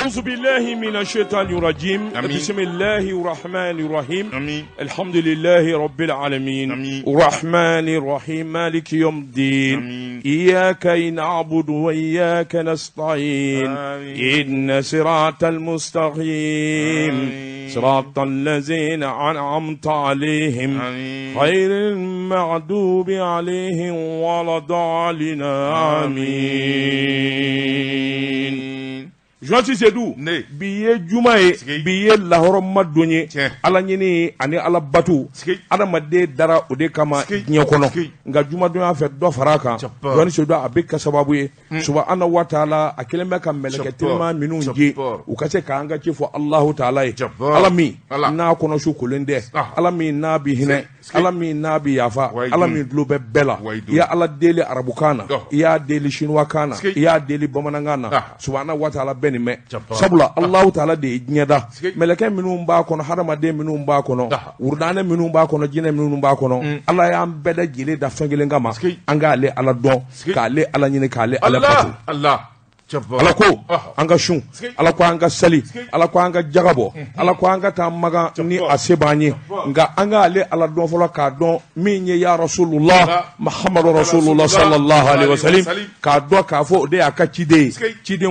أعوذ بالله من الشيطان الرجيم. بسم الله الرحمن الرحيم. الحمد لله رب العالمين. الرحمن الرحيم مالك يوم الدين. إياك نعبد وإياك نستعين. إن صراط المستقيم صراط الذين أنعمت عليهم غير المغضوب عليهم ولا الضالين آمين. Jonsi Sedou biye jumaye biye lahoro madonye ala nyini ani ala batu ala madde dara ode kama nyakono nga juma do afa do faraka Jonsi Sedou abeka sababu ye subhanahu wa ta'ala akilema kam meleke tilma minunji ukase kanga chifo Allah ta'ala ala mi na kono shukulende ala mi na bi hine ala mi na bi yafa ala mi globe bela ya ala deli arabukana ya deli shinwakana ya deli bamanangana subhanahu wa ta'ala me sabula Allah ta'ala de nyada meleke minum ba kono harama de minum ba kono wurdane minum ba kono jine minum ba kono Allah ya ambeda jile da fengele ngama anga ale ala don ka ale ala nyine ka ale ala patu Allah ala ko anga shun ala ko anga sali ala ko anga jagabo ala ko anga tamaga ni asebanye nga anga ale ala don folo ka don minye ya rasulullah muhammadu rasulullah sallallahu alaihi wasallam ka do ka fo de aka chide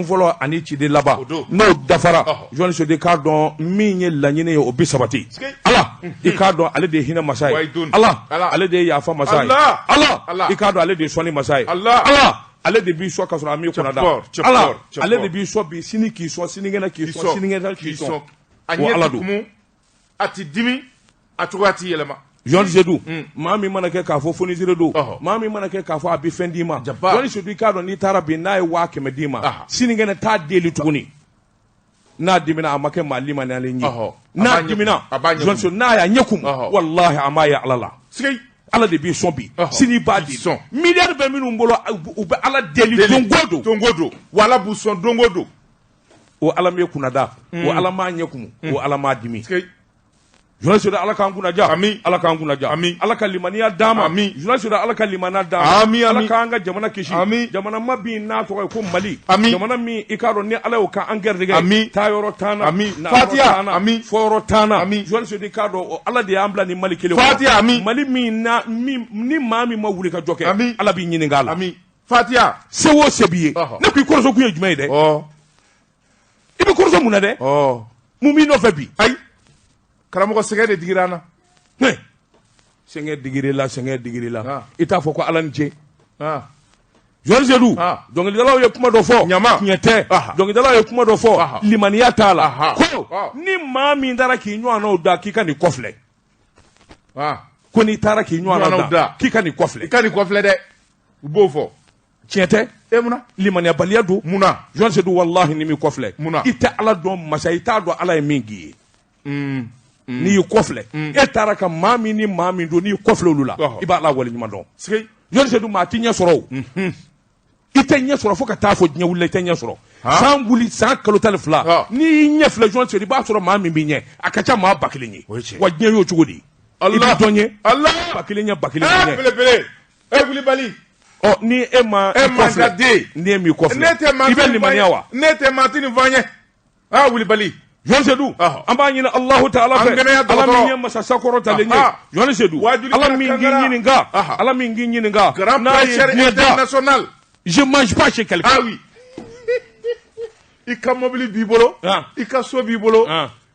folo ani chide laba no dafara joni so de ka don minye lanyine yo obisabati ala ika don ale de hina masai ala ale de yafa masai ala ika don ale de soni masai ala ale de bi so kasura ami kuna da ala ale de bi so bi sini ki so sini ngena ki so sini ngena ki so anyeti kumu ati dimi atugati yelema Jonsi Sedou mami manake ka fo foni zire do mami manake ka fo abi fendima Jonsi Sedou ka do ni tarabi na wa ke medima sini ngena ta deli tuguni na dimina amake malima na lenyi na dimina Jonsi Sedou na ya nyekum wallahi amaya alala sikay ala de bi sombi sini badi milliard be minum bolo ube ala deli dongodo wala bu son dongodo o ala me kunada o ala ma nyakum o ala ma dimi Jonsi Sedou ala kan kunaja ala kan kunaja ala kalimaniya dama Jonsi Sedou ala kalimana dama ala kan ga jamana kishi jamana mabi na to ko mali jamana mi ikaro ni ala o ka angerdege tayoro tana fatia foro tana Jonsi Sedou kado ala de ambla ni mali kele fatia mali mi na ni mami ma wuli ka joke ala bi nyini ngala fatia sewo sebiye na bi korso ku yejumay de ibi korso muna de mumi no fabi ay karamoko senge de digirana senge digirila ita foko alanje Jonsi Sedou donc dalaw ye kuma do fo nyete donc dalaw ye kuma do fo limaniya tala ko ni mami ndara ki nywa no da ki kan kofle ko ni tara ki nywa no da ki kan kofle de bo fo tiete emuna limaniya baliya do muna Jonsi Sedou wallahi ni mi kofle ita ala do masayita do ala mingi ni kofle e taraka mami ni mami do ni kofle lula iba la wali nyuma don Jonsi Sedou ma tinya soro ite nya soro fo ka ta fo nya wulle ite nya soro san wuli san kalo talfla ni nya fle Jonsi Sedou ba soro mami bi nya akacha ma bakilinyi wa nya yo chugodi Allah donye Allah bakilinya bele e wuli bali o ni e ma kofle ni mi kofle ibe ni maniawa nete matini vanye wuli bali Jonsi Sedou amba nyina Allah ta'ala fe ala min yema sa sakoro talenye Jonsi Sedou ala min ngi nga grand prêcheur international je mange pas chez quelqu'un oui ika mobili bibolo ika so bibolo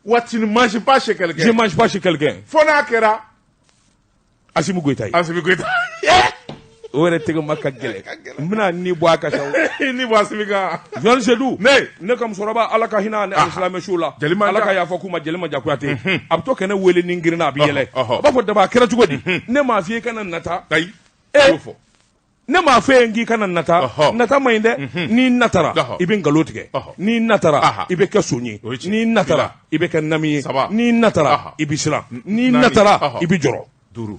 what tu ne manges pas chez quelqu'un je mange pas chez quelqu'un fona kera Asimu Goita ore tego makka gele muna ni bo aka saw ni bo asimiga Jonsi Sedou ne kam soroba alaka hina ne islam shula alaka ya fakuma jelima jakuyate abto kana wele ni ngirna bi yele ba fo daba kera tugodi ne ma fi kana nata ne ma fe ngi kana nata mayinde ni natara ibin galotige ni natara ibe kasuni ni natara ibe kanami ni natara ibisra ni natara ibijoro duru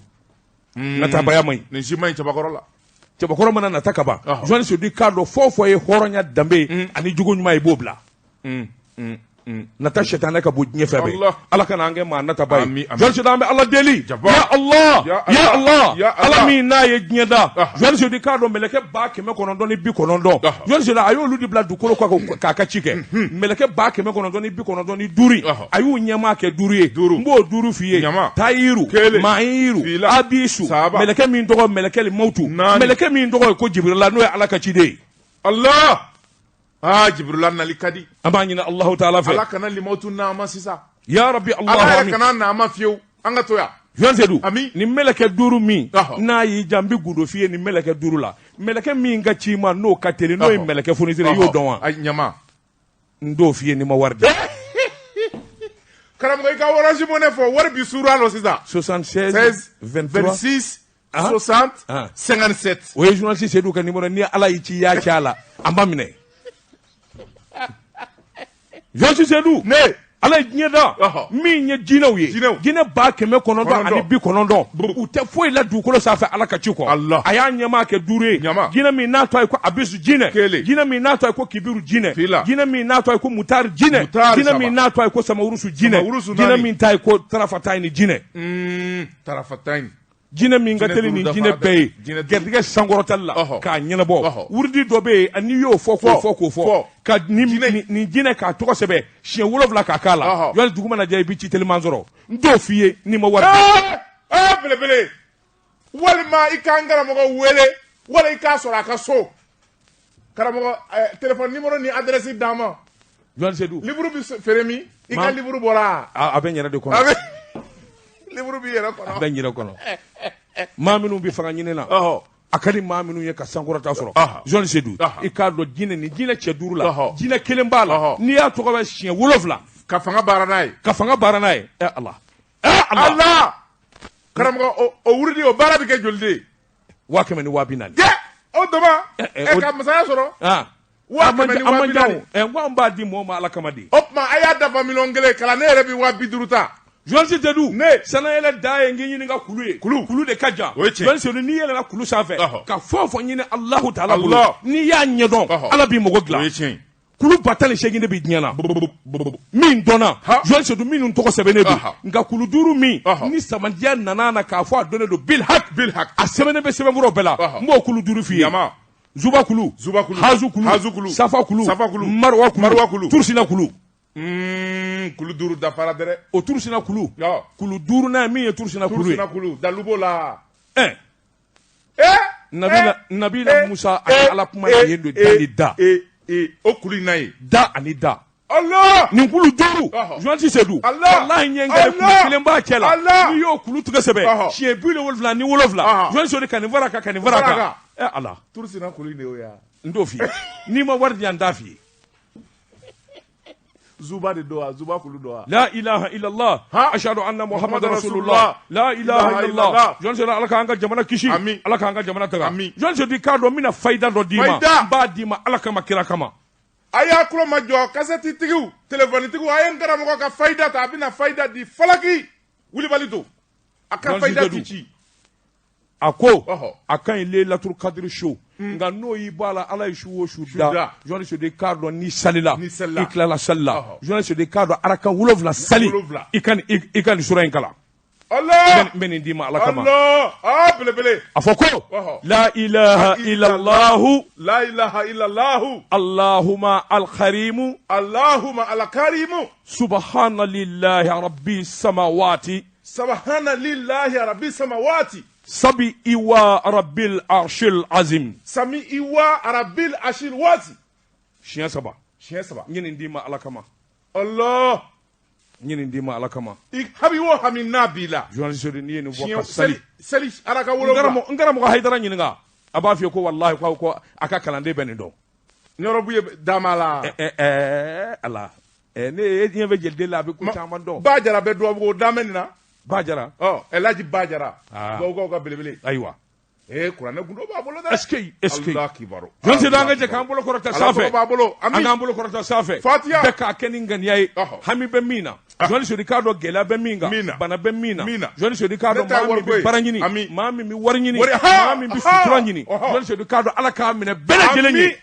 nata bayamai ne jimai tabakorola tabakoro mana nataka ba Jonsi Sedou kado fofo ye horonya dambe ani jugo nyuma ibobla nata shetane ka bo diɲɛ fɛ bɛ ala kana an kɛ maa nata ba ye jɔn sedu an bɛ ala deli ya Allah ya Allah ala min n'a ye diɲɛ da jɔn sedu k'a dɔn mɛlɛkɛ 990 jɔn sedu a y'olu de bila dugukolo k'a ka ci kɛ mɛlɛkɛ 995 a y'u ɲɛmaa kɛ 5 ye n b'o 5 f'i ye tayiru mahiru abisu mɛlɛkɛ min tɔgɔ mɛlɛkɛ mautu mɛlɛkɛ min tɔgɔ ye ko jibrila n'o ye ala ka ciden ye Allah jibrila nali kadi an b'a ɲini Allahu taala fɛ ala kana limautu nama sisan ya rabbi Allah ala kana nama fiyewu an ka to yan jɔn sedu ni mɛlɛkɛ 5 min n'a y'i jan n bɛ gundo f'i ye ni mɛlɛkɛ 5 la mɛlɛkɛ min ka ci ma n'o ka teli n'o ye mɛlɛkɛ fonisire i y'o dɔn wa ɲama n t'o f'i ye ni ma wari di karamɔgɔ i ka orange money fɔ wari bi suuru la sisan 76 26 60 57 o ye journaliste Seydou ka numéro ni ala y'i ci y'a ci a la an ba minɛ journaliste Seydou ne ala ye diɲɛ da min ye jinɛw ye jinɛ 990 u tɛ foyi la dugukolo sanfɛ ala ka ci kɔ a y'a ɲɛmaa kɛ 5 ye jinɛ min n'a tɔ ye ko abisu jinɛ jinɛ min n'a tɔ ye ko kibiru jinɛ jinɛ min n'a tɔ ye ko mutari jinɛ jinɛ min n'a tɔ ye ko samawurusu jinɛ jinɛ min ta ye ko tarafatayi ni jinɛ tarafatayi jinɛ min ka teli ni jinɛ bɛɛ ye gɛrijɛgɛ sankɔrɔtali la k'a ɲɛnabɔ wurudi dɔ bɛ yen n'i y'o fɔ k'o fɔ ka nin jinɛ k'a tɔgɔ sɛbɛn siɲɛ 7 k'a k'a la yali dugu mana jɛ i bɛ ci teliman sɔrɔ n t'o f'i ye n'i ma wari belebele walima i k'an karamɔgɔ wele wala i k'a sɔrɔ a ka so karamɔgɔ téléphone numéro ni adresse d'an ma Jɔn Seydou livre bi feere min i ka livre bɔra a bɛ n yɛrɛ de kɔnɔ livre bi yɛrɛ kɔnɔ a bɛ n yɛrɛ kɔnɔ maa minnu bɛ fanga ɲini na a ka di maa minnu ye ka sankɔrɔta sɔrɔ Jɔn Seydou i k'a dɔn jinɛ ni jinɛ cɛ 5 la jinɛ 1 b'a la n'i y'a tɔgɔ bɛ siɲɛ 7 ka fanga baara n'a ye ka fanga baara n'a ye Allah karamɔgɔ o wurudi o baara bɛ kɛ joli de ye 100 ni 240 o dama ka masaya sɔrɔ 100 ni 240 n ko an b'a di mɔgɔ ma ala kama di o tuma a y'a dafa 1,000,000 kala ne yɛrɛ bɛ 250 ta Jɔn Seydou sanayɛlɛ da ye n k'i ɲininka kulu ye kulu de ka jan Jɔn Seydou n'i yɛlɛnna kulu sanfɛ ka fɛn o fɛn ɲini Alahu taala bolo n'i y'a ɲɛdɔn ala b'i mago dilan kulu 18 de bɛ diɲɛ na min dɔnna Jɔn Seydou minnu tɔgɔ sɛbɛnnen don nka kulu 5 min ni samandiya nana na k'a fɔ a dɔnnen don bil hak a sɛbɛnnen bɛ sɛbɛnkɔrɔ bɛɛ la n b'o kulu 5 f'i ye Zuba kulu Hazu kulu Safa kulu Marwa kulu Tursina kulu kulu 5 dafara dɛrɛ o Tursina kulu kulu 5 nan min ye Tursina kulu ye Dalubo la Nabila Musa ani ala kuma ye don da ni da o kulu in na ye da ani da Allah nin kulu 5 Jɔn Seydou wallahi ɲɛ n kɛra kulu 1 b'a cɛ la n'i y'o kulu tigɛ sɛbɛ siɲɛ 70 ni 7 Jɔn Seydou ka nin fara kan ka nin fara kan Allah Tursina kulu in de y'o ya n t'o f'i ye n'i ma wari di yan n t'a f'i ye Zuba de doa Zuba kulu doa la ilaha illallah ashhadu anna muhammadar rasulullah la ilaha illallah Jɔn Seydou ala k'an ka jamana kisi ala k'an ka jamana taga Jɔn Seydou k'a dɔn n bɛna fayida dɔ d'i ma n b'a d'i ma ala kama kira kama a y'a kulo majɔ kasɛti tigiw telefɔni tigiw a ye n karamɔgɔ ka fayida ta a bɛna fayida di falaki wulibali to a ka fayida ti ci a ko a ka ɲi Laylatul Qadr su nka n'o y'i bɔ a la ala ye su o su da Jɔn Seydou k'a dɔn n'i salila i tilala sali la Jɔn Seydou k'a dɔn arakan 7 sali i ka nin sura in kalan Allah n bɛ nin d'i ma ala kama belebele a fɔ ko la ilaha illallah la ilaha illallah Allahumma al-karimu subhana lillahi rabbi samawati sabi iwa rabbil arshil azim siɲɛ 3 n ye nin d'i ma ala kama Allah n ye nin d'i ma ala kama i habi wo hami n'a b'i la Jɔn Seydou n'i ye nin fɔ ka sali ala ka wolo n karamɔgɔ Hayidara ɲininka a b'a f'i ye ko wallahi ko a ka kalanden bɛ nin dɔn yɔrɔbu ye dama la ala ne e ɲɛ bɛ jeliden la a bɛ ko caman dɔn Ba Jara bɛ duwabugu damɛ nin na Ba Jara Elaji Ba Jara duwabugukaw ka belebele ayiwa kuranɛ gundo b'a bolo dɛ est-ce que Allah kibaru Jɔn Seydou an ka jɛ k'an bolo kɔrɔta sanfɛ b'a bolo an k'an bolo kɔrɔta sanfɛ Fatiha bɛɛ k'a kɛ ni ŋaniya ye hami bɛ min na jɔn sodi k'a dɔn gɛlɛya bɛ min kan bana bɛ min na jɔn sodi k'a dɔn maa min bɛ baara ɲini maa min bɛ wari ɲini maa min bɛ sutura ɲini jɔn sodi k'a dɔn ala k'a minɛ bɛɛ lajɛlen ye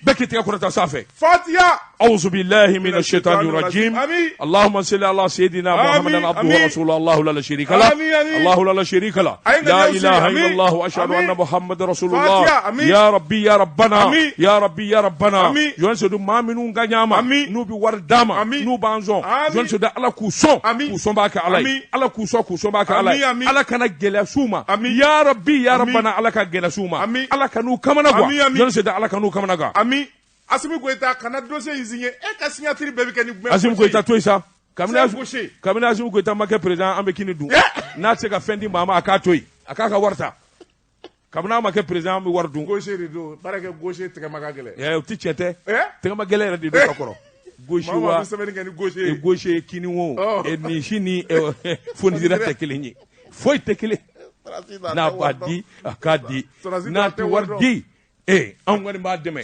bɛɛ k'i tɛgɛ kɔrɔta sanfɛ Fatiha أعوذ بالله من الشيطان الرجيم اللهم صل على سيدنا محمد عبده ورسوله الله لا شريك له الله لا شريك له لا إله إلا الله وأشهد أن محمد رسول الله يا ربي يا ربنا يا ربي يا ربنا جون سدو ما منو غنياما نوبي ورداما نوبي أنزون جون سدو على كوسون باك علي على كوسون باك علي على كنا جلسوما يا ربي يا ربنا على كنا جلسوما على كنو كمانا جون سدو على كنو كمانا Assimi Goïta kana dossier isigné ka signature bébé keni Assimi Goïta to isa kamina Assimi Goïta make président ambe kini du na se ka fendi mama aka toyi aka ka warta kamina make président ambe wardu gaucher do barake gaucher tege magagele o ti chete tege magele de do kakoro gaucher wa gaucher kini wo e ni shini foni direct kelenyi foi tekele na badi akadi na ti wardi an wani ba dɛmɛ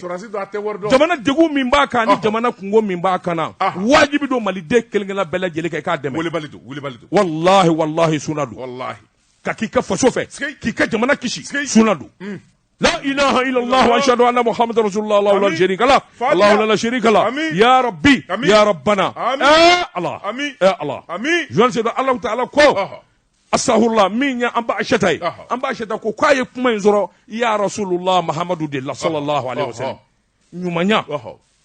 jamana degu min b'a kan ni jamana kungo min b'a kan na wajibi don maliden kelen-kelen bɛɛ lajɛlen kan i k'a dɛmɛ wallahi suna don ka k'i ka faso fɛ k'i ka jamana kisi suna don لا إله إلا الله وأشهد أن محمد رسول الله الله لا شريك له الله لا شريك له يا ربي يا ربنا الله الله جوان سيد الله تعالى كو Asahullah minya amba ashata ko kwaye kuma inzoro ya Rasulullah Muhammadu sallallahu alaihi wasallam nyumanya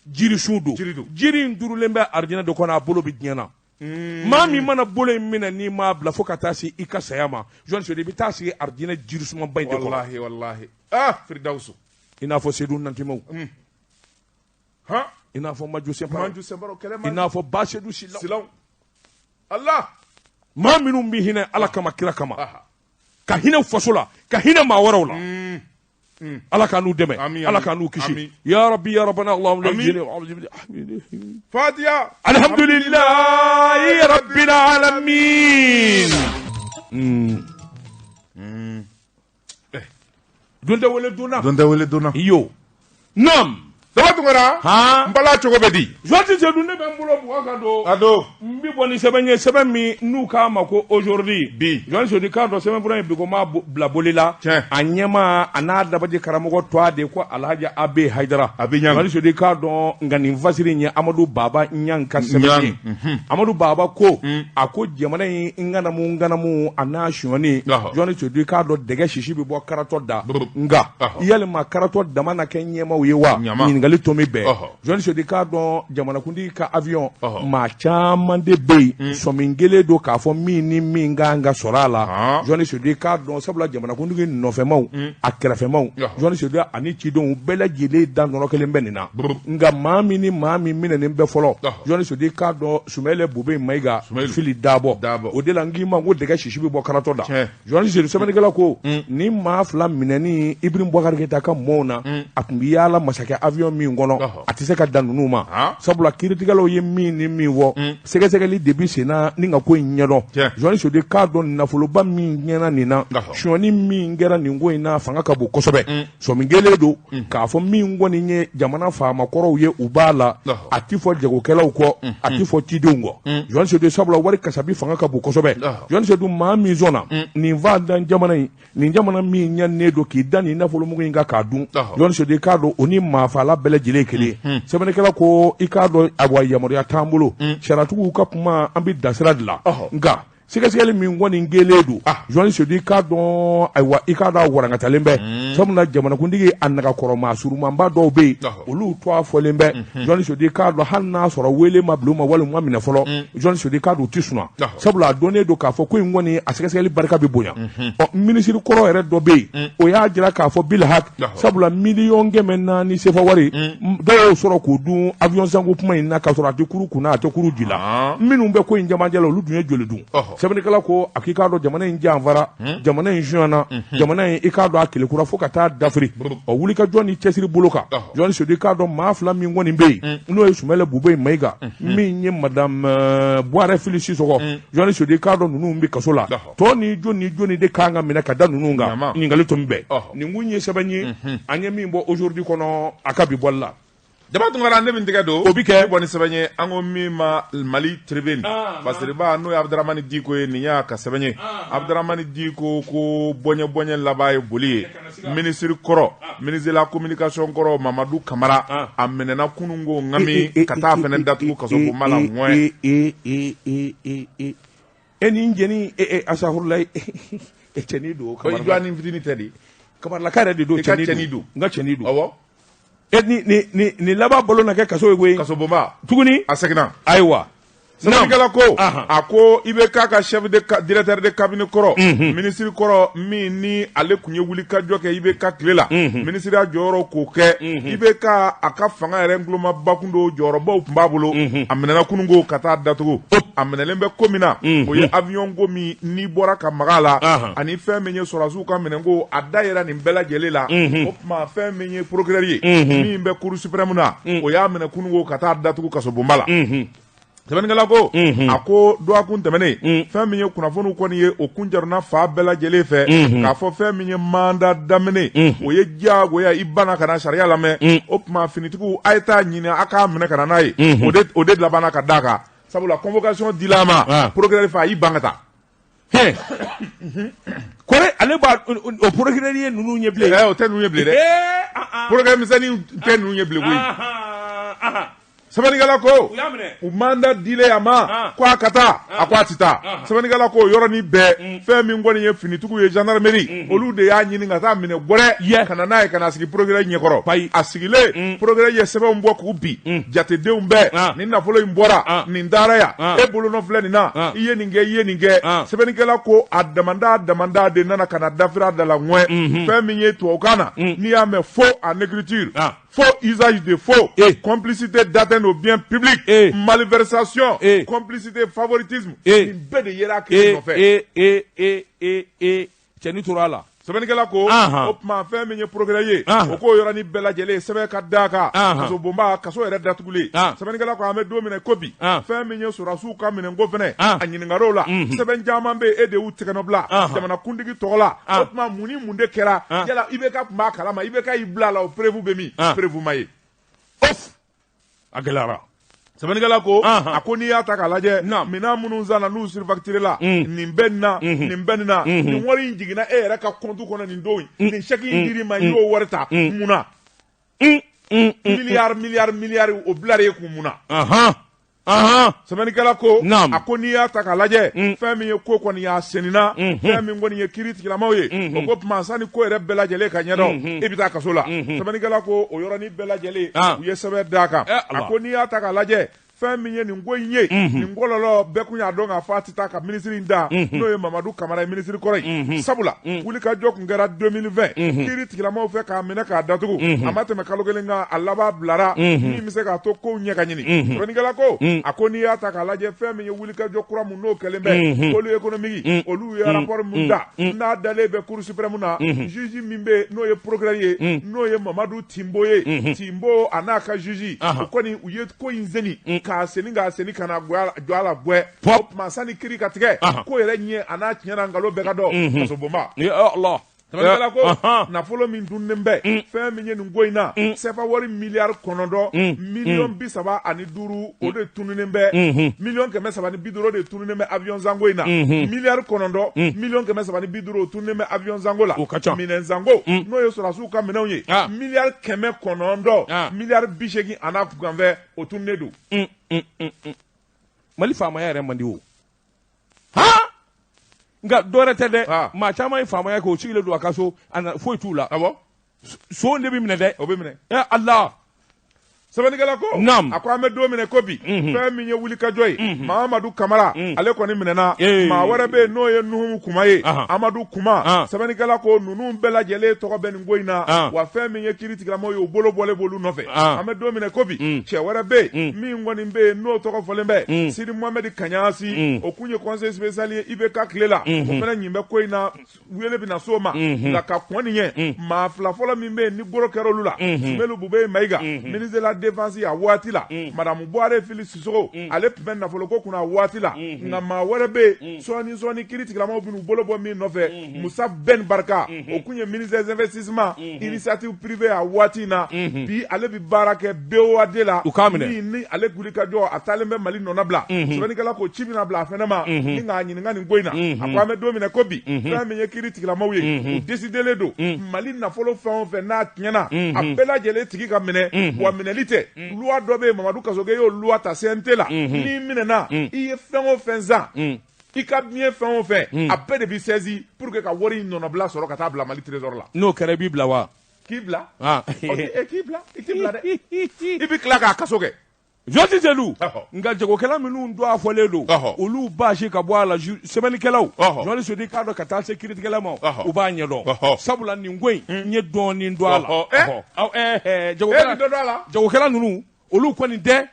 jiri sudo jiri nduru lembe arjina do kona bolo bi diana mami mana bolo mina ni ma bla fokata si ikasayama jon so de bi tasi arjina jiri suma bay de ko wallahi firdausu ina fo sedun nantimaw ina fo maju sembaro ina fo basedu silaw Allah ma minnu bi hinɛ ala kama kira kama ka hinɛ faso la ka hinɛ maa wɛrɛw la ala ka n'u dɛmɛ ala ka n'u kisi ya rabbi ya rabbana allahumma Fatiha alhamdulillahi rabbil alamin donda wele dona iyo nam Dama tungara mbala chogo bedi joti jedu ne be mbulo bu ado mbi boni seben mi nu ka mako aujourd'hui bi joni so di kado seben bro bi ko ma bla bolila anyema anada baje karamogo to de ko alhaji abe haidara joni so di kado ngani vasiri nya amadu baba nyanka seben amadu baba ko ako jamana ngana mu anashoni joni so di kado dege shishi bi bo karato da nga yele ma karato da mana kenyema wewa ngali tomi be joni so de ka don jamana kundi ka avion ma chama de be so mingele do ka fo mi ni minga nga sorala joni so de ka don sabla jamana kundi no fe maw akra fe maw joni so de ani ci don bela jele dan no kele benina nga mami ni mine be folo joni so de ka don sumele bube maiga fili dabo o de la ngima ngo de ga shishibi bo karato da joni so de semene gala ko ni ma fla minani ibrim bokar geta ka mona akumbi yala masake avion mi ngono atise ka danunu ma sabula kiritigalo ye mi ni mi wo segesegeli debi sena ninga ko nyedo joni so de ka don na fuluba mi nyena nina shoni mi ngera ni ngo ina fanga ka bo kosobe so mi ngele do ka fo mi ngoni nye jamana fa makoro ye ubala atifo jego kelaw ko atifo tidongo joni so de sabula wari kasabi fanga ka bo kosobe joni so du ma mi zona ni va dan jamana ni jamana mi nyanne do ki dani na fulu mu nga ka dun joni so de ka do oni ma fa la bele jile kele sebene kala ko ikado abwa yamoriya tambulo sharatu ka kuma ambi dasradla nga sigasigale min ngoni ngeledu joni so di ka don aywa ikada waranga talembe samna jamana kundigi annaka koroma suruma mba do be olu to afolembe joni so di ka do hanna soro wele mabluma walu mamina folo joni so di ka do tisuna sabula donné do ka fo ko ngoni asigasigale barka be bonya o ministre koro ere do be o ya jira ka fo bil hak sabula million gemena ni sefa wari do soro ko du avion sango puma ina ka soro atikuru kuna atikuru dila minu be ko njama jalo lu dunye jole dun sebene kala ko akika do jamana in janvara jamana in juana jamana in ikado akile kura fo kata dafri o wuli ka joni chesiri buluka joni so de kado ma fla mi ngoni be no e sumele bube maiga mi nye madame boire felici soko joni so de kado nunu mbi kasola to ni joni de kanga mina kada nunu nga ngali to mbe ni ngunye sebanyi anye mi mbo aujourd'hui kono akabi bolla jaba tungara ne bin tigɛ don o bi kɛ bɔ ni sɛbɛn ye an ko min ma Mali Tribune parce que ba n'o ye Abdramani Diko ye nin y'a ka sɛbɛn ye Abdramani Diko ko bɔɲɛ laban ye boli ye ministre kɔrɔ ministre de la communication kɔrɔ Mamadou Camara a minɛna kunun ko ngami ka taa fɛnɛ datugu kaso ko mala mɔɛ eni jeni asahurulai cɛni do ko jwani fitini tɛdi kabarla kare de do cɛni do nga cɛni do awɔ ni laba bolo na kɛ kaso ye koyi kaso bomba tuguni a seginna ayiwa sɛbɛnnikɛla ko a ko i bɛ k'a ka chef de directeur de cabinet kɔrɔ ministre kɔrɔ min ni ale tun ye wuli ka jɔ kɛ i bɛ ka tile la ministre ya jɔyɔrɔ k'o kɛ i bɛ ka a ka fanga yɛrɛ nguloma bakun do jɔyɔrɔbaw tun b'a bolo a minɛna kununko ka taa datugu a minɛlen bɛ ko min na o ye avion ko min n'i bɔra ka maga a la ani fɛn min ye sɔrɔdasiw ka minɛnko a da yɛrɛ nin bɛɛ lajɛlen la o tuma fɛn min ye procureur ye min bɛ cour suprême na o y'a minɛ kununko ka taa datugu kasobonba la sɛbɛnnikɛla ko a ko dɔgɔkun tɛmɛnen fɛn min ye kunnafoniw kɔni ye o kun jaruna fa bɛɛ lajɛlen fɛ k'a fɔ fɛn min ye mandat daminɛ o ye diyagoya i banna ka na sariya lamɛn o tuma finitigiw a ye taa ɲini a k'a minɛ ka na n'a ye o de labanna ka d'a kan sabula convocation dila a ma procureur fɛ a y'i ban ka taa kɔrɛ ale b'a o procureur ye ninnu ye bilen o tɛ ninnu ye bilen dɛ procureur misɛnnin tɛ ninnu ye bilen koyi sɛbɛnnikɛla ko u mandat dilen a ma ko a ka taa a ko a tɛ taa sɛbɛnnikɛla ko yɔrɔnin bɛɛ fɛn min kɔni ye finitigiw ye gendarmerie olu de y'a ɲini ka taa minɛ gɔrɛ ka na n'a ye ka na sigi procureur ɲɛkɔrɔ a sigilen procureur ye sɛbɛnw bɔ k'u bi jatedenw bɛɛ nin nafolo in bɔra nin taara yan e bolonɔ filɛ nin na i ye nin kɛ i ye nin kɛ sɛbɛnnikɛla ko a damanda de nana ka na dafira da la ŋɔɛ fɛn min ye tubabukan na n'i y'a mɛn faux en écriture faux usage de faux complicité d'atteinte au bien public malversation complicité favoritisme nin bɛɛ de yera kelen nɔfɛ cɛni tora a la sɛbɛnnikɛla ko o tuma fɛn min ye procureur ye o k'o yɔrɔnin bɛɛ lajɛlen sɛbɛn ka d'a kan kasobonba kaso yɛrɛ datugulen sɛbɛnnikɛla ko an bɛ don min na ko bi fɛn min ye sɔrɔdasiw ka minɛnko fɛnɛ a ɲininkara o la sɛbɛn caman bɛ e de y'u tɛgɛnɔbila jamanakuntigi tɔgɔ la o tuma mun ni mun de kɛra yala IBK tun b'a kalama IBK y'i bila a la o preuve bɛ min preuve ma ye a gɛlɛyara sɛbɛnnikɛla ko a ko n'i y'a ta k'a lajɛ minɛn minnu sanna n'u surfacturé la nin bɛ nin na nin bɛ nin na nin wari in jiginna e yɛrɛ ka compte kɔnɔ nin don nin chèque in dir'i ma i y'o wari ta mun na miliyari o bilara e kun mun na sɛbɛnnikɛla ko a ko n'i y'a ta k'a lajɛ fɛn min ye ko kɔni y'a senina fɛn min kɔni ye kiiri tigilamaw ye o ko tuma sani ko yɛrɛ bɛɛ lajɛlen ka ɲɛdɔn e bɛ taa kaso la sɛbɛnnikɛla ko o yɔrɔnin bɛɛ lajɛlen u ye sɛbɛn d'a kan a ko n'i y'a ta k'a lajɛ fɛn min ye nin ko in ye nin kɔlɔlɔ bɛɛ kun y'a dɔn k'a fɔ a tɛ taa ka ministre in da n'o ye Mamadou Camara ye ministre kɔrɔ ye sabula wulikajɔ kun kɛra 2020 kiiri tigilamaw fɛ k'a minɛ k'a datugu a ma tɛmɛ kalo kelen kan a laban bilara min bɛ se k'a to kow ɲɛ ka ɲini sɛbɛnnikɛla ko a ko n'i y'a ta k'a lajɛ fɛn min ye wulikajɔ kura mun n'o kɛlen bɛ pôle économique olu ye rapport mun da n'a dalen bɛ cour suprême na juge min bɛ n'o ye procureur ye n'o ye Mamadou Timbo ye Timbo a n'a ka juge o kɔni u ye ko in zeni k'a seni ka na jɔ a la bɔɛ o tuma sani kiiri ka tigɛ ko yɛrɛ ɲɛ a n'a tiɲɛ na nkalon bɛɛ ka dɔn kasobonba sɛbɛnnikɛla ko nafolo min dunnen bɛ fɛn min ye nin ko in na CFA wari miliyari 9 miliyɔn 35 o de tununnen bɛ miliyɔn 350 o de tununnen bɛ avion zango in na miliyari 9 miliyɔn 350 o tununnen bɛ avion zango la minɛn zango n'o ye sɔrɔdasiw ka minɛnw ye miliyari 900 miliyari 80 a n'a kunkanfɛ o tununnen don Mali faamaya yɛrɛ man di o nka dɔwɛrɛ tɛ dɛ maa caman ye faamaya kɛ o sigilen don a ka so foyi t'u la so de bɛ minɛ dɛ o bɛ minɛ Allah sɛbɛnnikɛla ko a ko an bɛ don minɛ ko bi fɛn min ye wulikajɔ ye Mamadou Camara ale kɔni minɛna maa wɛrɛ bɛ yen n'o ye Nuhu Kuma ye Amadu Kuma sɛbɛnnikɛla ko ninnu bɛɛ lajɛlen tɔgɔ bɛ nin ko in na wa fɛn min ye kiiri tigilamaw ye o bolo bɔlen b'olu nɔfɛ an bɛ don minɛ ko bi cɛ wɛrɛ bɛ yen min kɔni bɛ yen n'o tɔgɔ fɔlen bɛ Sidi Mohamed Kaɲasi o kun ye conseil spécial ye IBK tile la o fana ɲin bɛ ko in na wele bɛ na s'o ma nka ka kɔn nin ye maa fila fɔlɔ min bɛ yen ni goro kɛra olu la Sumelu Bube Mayiga ministre de la défense a waati la madame Boire Félix Sissoko ale tun bɛ nafolo ko kunna waati la nka maa wɛrɛ bɛ yen sɔɔni kiiri tigilamaw bɛ n'u bolo bɔ min nɔfɛ Musa Ben Barka o kun ye ministre des investissements initiative privée a waati in na bi ale bɛ baara kɛ BOAD la ni ale wuli ka jɔ a taalen bɛ Mali nɔnɔ bila sɛbɛnnikɛla ko ci bɛna bila a fɛnɛ ma ni k'a ɲininka nin ko in na a ko an bɛ don min na ko bi fɛn min ye kiiri tigilamaw ye u décidélen don Mali nafolo fɛn o fɛn n'a tiɲɛna a bɛɛ lajɛlen tigi ka minɛ wa minɛli tɛ loi dɔ bɛ yen Mamadu Kasoge y'o loi ta CNT la n'i minɛna i ye fɛn o fɛn zan i ka biɲɛ fɛn o fɛn a bɛɛ de b'i saisi pour que ka wari in nɔnɔbila sɔrɔ ka taa bila Mali trésor la n'o kɛra i b'i bila wa k'i bila k'i bila i t'i bila dɛ i bɛ tila k'a kaso kɛ Jɔsi Jeliw nka jagokɛla minnu don a fɔlen don olu basi ka bɔ a la sɛbɛnnikɛlaw journaliste di k'a dɔn ka taa se kiiritigɛla ma u b'a ɲɛdɔn sabula nin ko in n ye dɔɔnin dɔn a la jagokɛla ninnu olu kɔni tɛ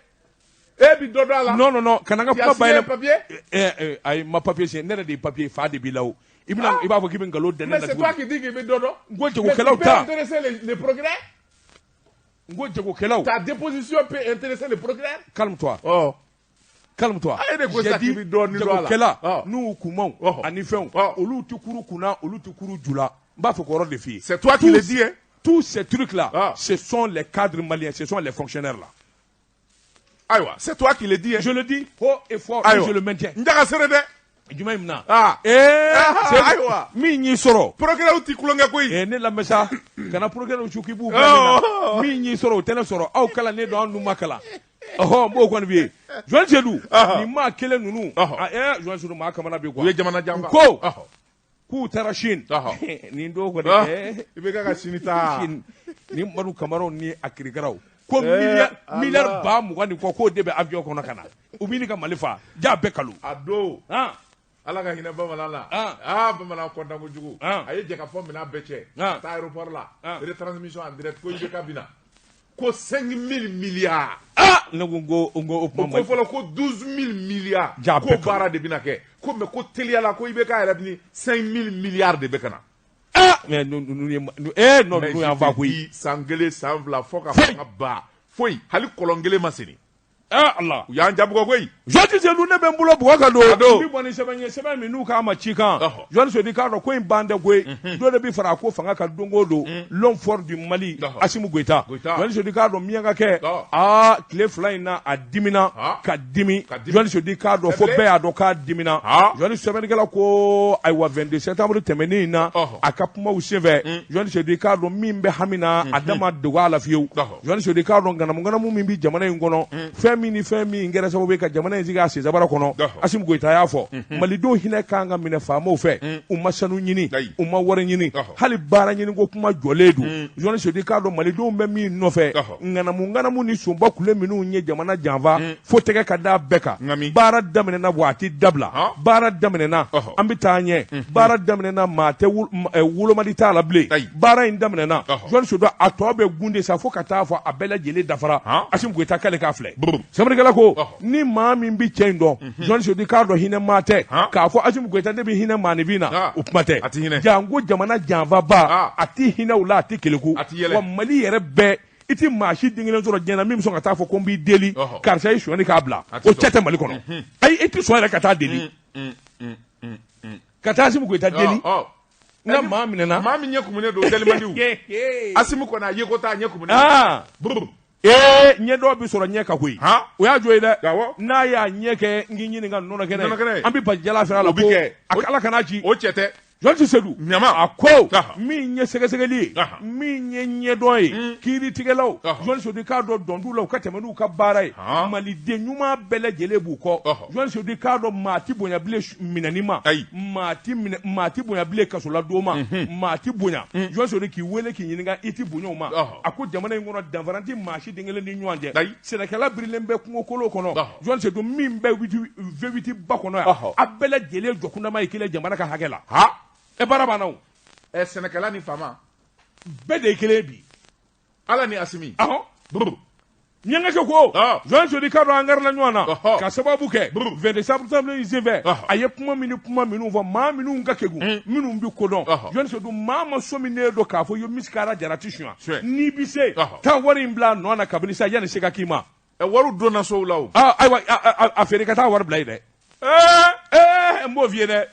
e bi dɔ dɔn a la non kana n ka kuma bayɛlɛma ayi ma papier siɲɛ ne yɛrɛ de ye papier fa de b'i la o i b'a fɔ k'i bɛ nkalon dɛnɛ na mais c'est toi qui dis qu'il bɛ dɔ dɔn n ko jagokɛlaw ta les progrès Ngo jagokɛlaw ta déposition peut intéresser le progrès. Calme-toi. Calme-toi. J'ai dit jagokɛla n'u kumaw ani fɛnw olu tɛ kuru kunna olu tɛ kuru ju la n b'a fɛ k'o de f'i ye. C'est toi qui le dis hein. Tous ces trucs là ce sont les cadres maliens, ce sont les fonctionnaires là. Aïwa, c'est toi qui le dis hein. Je le dis haut et fort et je le maintiens. Ndaga sere de. Jumɛn mina ayiwa min y'i sɔrɔ progrès tɛ kulonkɛ koyi ne lamɛn sa kana progrès su k'i b'u min y'i sɔrɔ o tɛ ne sɔrɔ aw kalannen don an dun ma kalan ɔhɔ n b'o kɔni f'i ye Joël Chelou nin maa kelen ninnu Joël Chelou maa kamana bi quoi u ye jamana janfa ko k'u taara Chine nin don kɔni i bɛ ka Chine ta ni Madu Kamaraw ni a kirikaraw ko miliyari ba 20 ni kɔ k'o de bɛ avion kɔnɔ ka na u b'i ni ka Mali fa jaa bɛɛ kalo a don Ala ka hinɛ bamanan la bamanan kontaan kojugu a ye jɛ ka fɔ minɛn bɛɛ cɛ ka taa aéroport la retransmission en direct ko IBK bina ko 5000 milliards ne ko o kuma ko fɔlɔ ko 12000 milliards ko baara de bina kɛ ko mais ko teliya la ko IBK yɛrɛ bini 5000 milliards de bɛ ka na mais non y'an fa koyi san kelen san fila fɔ ka fanga ba foyi hali kɔlɔn kelen ma seni Allah u y'an jabugɔ koyi Joël Chelou ne bɛ n bolo bugɔ ka don n bɛ bɔ ni sɛbɛn ye sɛbɛn min n'u k'a ma ci kan Joël Chelou k'a dɔn ko in ban tɛ koyi dɔ de bɛ fara a ko fanga kan don o don l'homme fort du Mali Assimi Goïta Joël Chelou k'a dɔn miɲanka kɛ tile fila in na a dimina ka dimi Joël Chelou k'a dɔn fo bɛɛ y'a dɔn k'a dimina Joël sɛbɛnnikɛla ko ayiwa 22 septembre tɛmɛnen in na a ka kumaw senfɛ Joël Chelou k'a dɔn min bɛ hami na a da ma dogo a la fiyewu Joël Chelou k'a dɔn ŋanamu min bɛ jamana in kɔnɔ fɛn min kɛra sababu ye ka jamana in sigi a senzabara kɔnɔ Assimi Goïta y'a fɔ malidenw hinɛ kan ka minɛ faamaw fɛ u ma sanu ɲini u ma wari ɲini hali baara ɲini ko kuma jɔlen don Joël Chelou k'a dɔn malidenw bɛ min nɔfɛ ŋanamu ni sonba kule minnu ye jamana janfa fo tɛgɛ ka da bɛɛ kan baara daminɛna wa a tɛ dabila baara daminɛna an bɛ taa ɲɛ baara daminɛna maa tɛ wolomadi t'a la bilen baara in daminɛna Joël Chelou a tɔ bɛ gunde sa fo ka taa fɔ a bɛɛ lajɛlen dafara Assimi Goïta k'ale k'a filɛ sɛbɛnnikɛla ko ni maa min bɛ cɛ in dɔn Joël Chelou k'a dɔn hinɛ maa tɛ k'a fɔ Assimi Goïta ne bɛ hinɛ maanifin na o kuma tɛ janko jamana janfaba a tɛ hinɛ u la a tɛ keleku wa Mali yɛrɛ bɛɛ i tɛ maa si den kelen sɔrɔ diɲɛ na min bɛ sɔn ka taa fɔ ko n b'i deli karisa ye sonyani k'a bila o cɛ tɛ Mali kɔnɔ ayi i tɛ sɔn yɛrɛ ka taa deli ka taa Assimi Goïta deli n'a maa minɛna maa min ɲɛ kumunen don deli man di o Assimi kɔni a ye ko taa ɲɛ kumunen ɲɛ dɔw bɛ sɔrɔ ɲɛ ka koyi o y'a jɔ ye dɛ n'a y'a ɲɛ kɛ n k'i ɲininka nɔnɔ kɛnɛ an bɛ basi jala fɛ a la ko Ala kana ci o cɛ tɛ Joël Chelou a ko min ye sɛgɛsɛgɛli ye min ye ɲɛdɔn ye kiiritigɛlaw Joël Chelou k'a dɔn dɔntu la u ka tɛmɛ n'u ka baara ye maliden ɲuman bɛɛ lajɛlen b'u kɔ Joël Chelou k'a dɔn maa ti bonya bilen minɛni ma maa ti bonya bilen kasoladon ma maa ti bonya Joël Chelou k'i wele k'i ɲininka i ti bonya o ma a ko jamana in kɔnɔ danfara tɛ maa si den kelen ni ɲɔgɔn cɛ sɛnɛkɛla birilen bɛ kungo kolon kɔnɔ Joël Chelou min bɛ V8 ba kɔnɔ yan a bɛɛ lajɛlen jɔkundama ye kelen jamana ka hakɛ la baara banna o sɛnɛkɛla ni faama bɛɛ de ye kelen bi Ala ni Assimi Nyanga ko Joan Jodi Kado angar la nywana ka sababu ke 20 septembre izeve aye kuma minu va ma minu ngakegu minu mbi kodon Joan Jodi mama somine do ka fo yo miskara jarati shwa ni bise ta wari mbla no na kabini sa yana sheka kima e waru dona so lawo aywa afere ka ta war blay de mbo vie de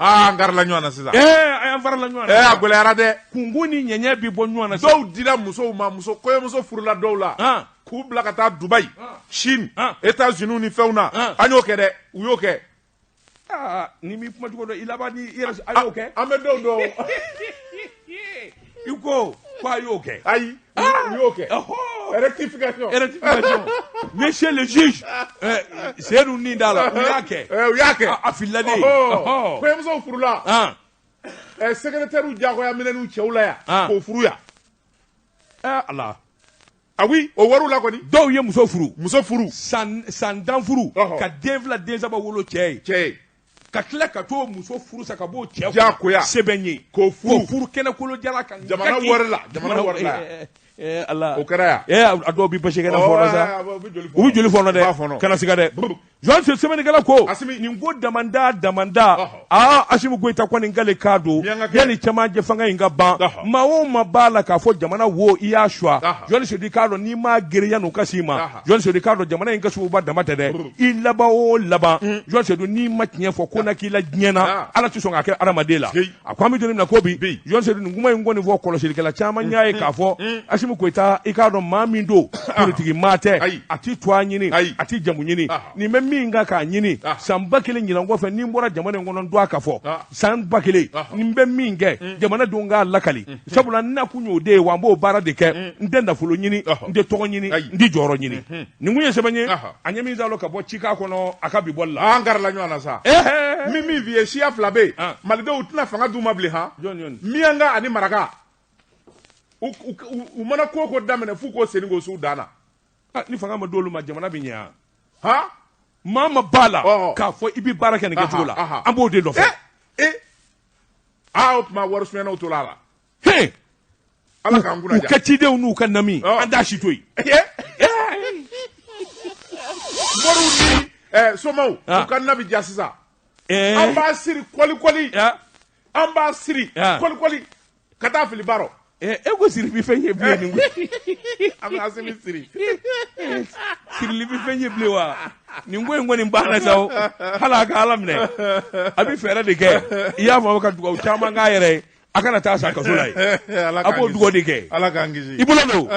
ngar la nywana sisa ay var la nywana agole arade kunguni nyenye bi bo nywana do dira muso koye muso furula dowla ku bila ka taa Dubai Chine États-Unis ni fɛnw an y'o kɛ dɛ u y'o kɛ ni mi kuma cogo dɔ i laban ni i yɛrɛ a y'o kɛ an bɛ denw dɔn i ko a y'o kɛ ayi u y'o kɛ rectification monsieur le juge Seydou ni da la u y'a kɛ a filila de kɔɲɔmusow furula secrétaire jagoya minɛn'u cɛw la yan k'o furu yan ala oui o waru la kɔni dɔw ye muso furu san dan furu ka den fila den saba wolo cɛ ye ka tila ka t'o muso furu sa ka b'o cɛ jagoya sɛbɛn ye k'o furu kɛnɛ kolo jala kan jamana wari la ala o kɛra yan a dɔw bi basi kɛnɛ fɔlɔ sa u bɛ joli fɔlɔ dɛ kana siga dɛ Joan sɛbɛnnikɛla ko nin ko damanda Asimu Goyita kɔni k'ale k'a don yanni cɛmancɛ fanga in ka ban maa o maa b'a la k'a fɔ jamana wo i y'a suwa Joan Sodi k'a dɔn n'i ma gere yanni u ka s'i ma Joan Sodi k'a dɔn jamana in ka suguba dama tɛ dɛ i laban o laban Joan Sodi n'i ma tiɲɛ fɔ ko na k'i la diɲɛ na ala tɛ sɔn k'a kɛ adamaden la a ko an bɛ don min na ko bi Joan Sodi nin kuma in kɔni fɔ kɔlɔsilikɛla caman y'a ye k'a fɔ Asimu Goyita i k'a dɔn maa min don politiki maa tɛ a t'i to a ɲini a t'i jamu ɲini nin bɛ min ka k'a ɲini san ba kelen ɲinan kɔfɛ ni n bɔra jamana in kɔnɔ don a ka fɔ san ba kelen nin bɛ min kɛ jamana denw k'a lakali sabula n na kun y'o de ye wa n b'o baara de kɛ n tɛ nafolo ɲini n tɛ tɔgɔ ɲini n tɛ jɔyɔrɔ ɲini nin kun ye sɛbɛn ye a ɲɛ min salo ka bɔ ci k'a kɔnɔ a ka bi bɔli la an garila ɲɔgɔn na sa min f'i ye siya fila bɛ yen malidenw tɛna fanga d'u ma bilen miyanka ani maraka u mana ko daminɛ f'u k'o senni k'o s'u dan na ni fanga ma d'olu ma jamana bɛ ɲɛ maa ma b'a la k'a fɔ i bɛ baara kɛ nin kɛcogo la an b'o de nɔfɛ o tuma wari suɲɛnaw to la la ala k'an kunna ja u ka cidenw n'u ka nami an t'a si to yen moriw ni somaw u ka nabi ja sisan an b'a siri kɔli an b'a siri kɔli ka taa fili baarɔ e ko siri bi fɛn ye bilen nin an b'a siri sirili bi fɛn ye bilen wa nin ko in kɔni banna sa hali a ka ala minɛ a bɛ fɛɛrɛ de kɛ i y'a fɔ ka dugawu caman k'a yɛrɛ ye a kana taa sa kaso la ye a b'o dugawu de kɛ ala k'an kisi i bolo don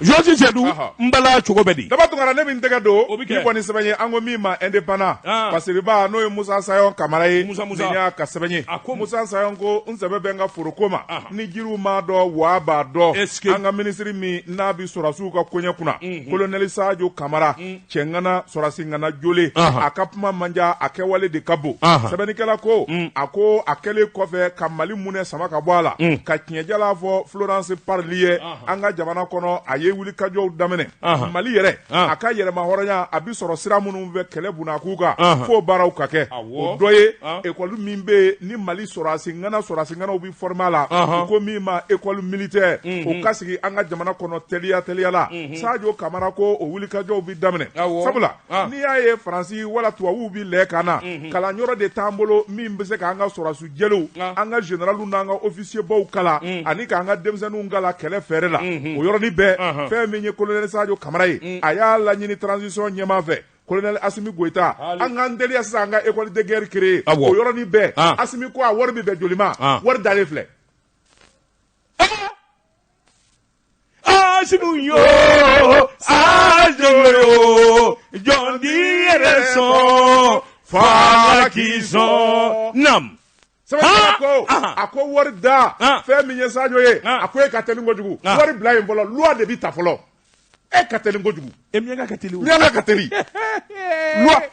Josi Seydou n bala cogo bɛ di daba tungara ne bɛ n tɛgɛ don ni kɔni sɛbɛn ye an ko min ma indépendant pasiriba n'o ye Musa Sayon Kamara ye nin y'a ka sɛbɛn ye Musa Sayon ko n sɛbɛ bɛ n ka foroko ma ni jiriw m'a dɔn wa b'a dɔn an ka minisiri min n'a bɛ sɔrɔsiw ka koɲɛ kunna colonel Sadio Kamara cɛ ŋana sɔrɔsi ŋana jole a ka kuma man diya a kɛwale de ka bon sɛbɛnnikɛla ko a kɛlen kɔfɛ ka Mali munɛ sama ka bɔ a la ka tiɲɛjala fɔ Florence Parly ye an ka jamana kɔnɔ a ye wuli kajɔw daminɛ Mali yɛrɛ a ka yɛrɛma hɔrɔnya a bi sɔrɔ sira minnu bɛ kɛlɛ bunak'u kan f'o baaraw ka kɛ o dɔ ye école min bɛ yen ni Mali sɔrɔsiŋanaw bi former a la u ko min ma école militaire o ka sigi an ka jamana kɔnɔ teliya la Sadio Kamara ko o wuli kajɔw bi daminɛ sabula n'i y'a ye Faransi wala tubabuw bi lɛ kan na kalanyɔrɔ de t'an bolo min bɛ se k'an ka sɔrɔsi jeliw an ka généraliw n'an ka officier baw kala ani k'an ka denmisɛnninw kala kɛlɛ fɛrɛ la o yɔrɔnin bɛɛ fɛn min ye colonel Sadio Kamara ye a y'a laɲini transition ɲɛmaa fɛ colonel Assimi Goïta an k'an teliya sisan an ka école de guerre créer o yɔrɔnin bɛɛ Assimi ko a wari bɛ bɛn joli ma wari dalen filɛ Assimi yo Sadio yo jɔn di yɛrɛ sɔn fa k'i sɔn nam a ko wari da fɛn min ye Sadio ye a ko e ka teli kojugu wari bila yen fɔlɔ loi de bi ta fɔlɔ e ka teli kojugu miyanka ka teli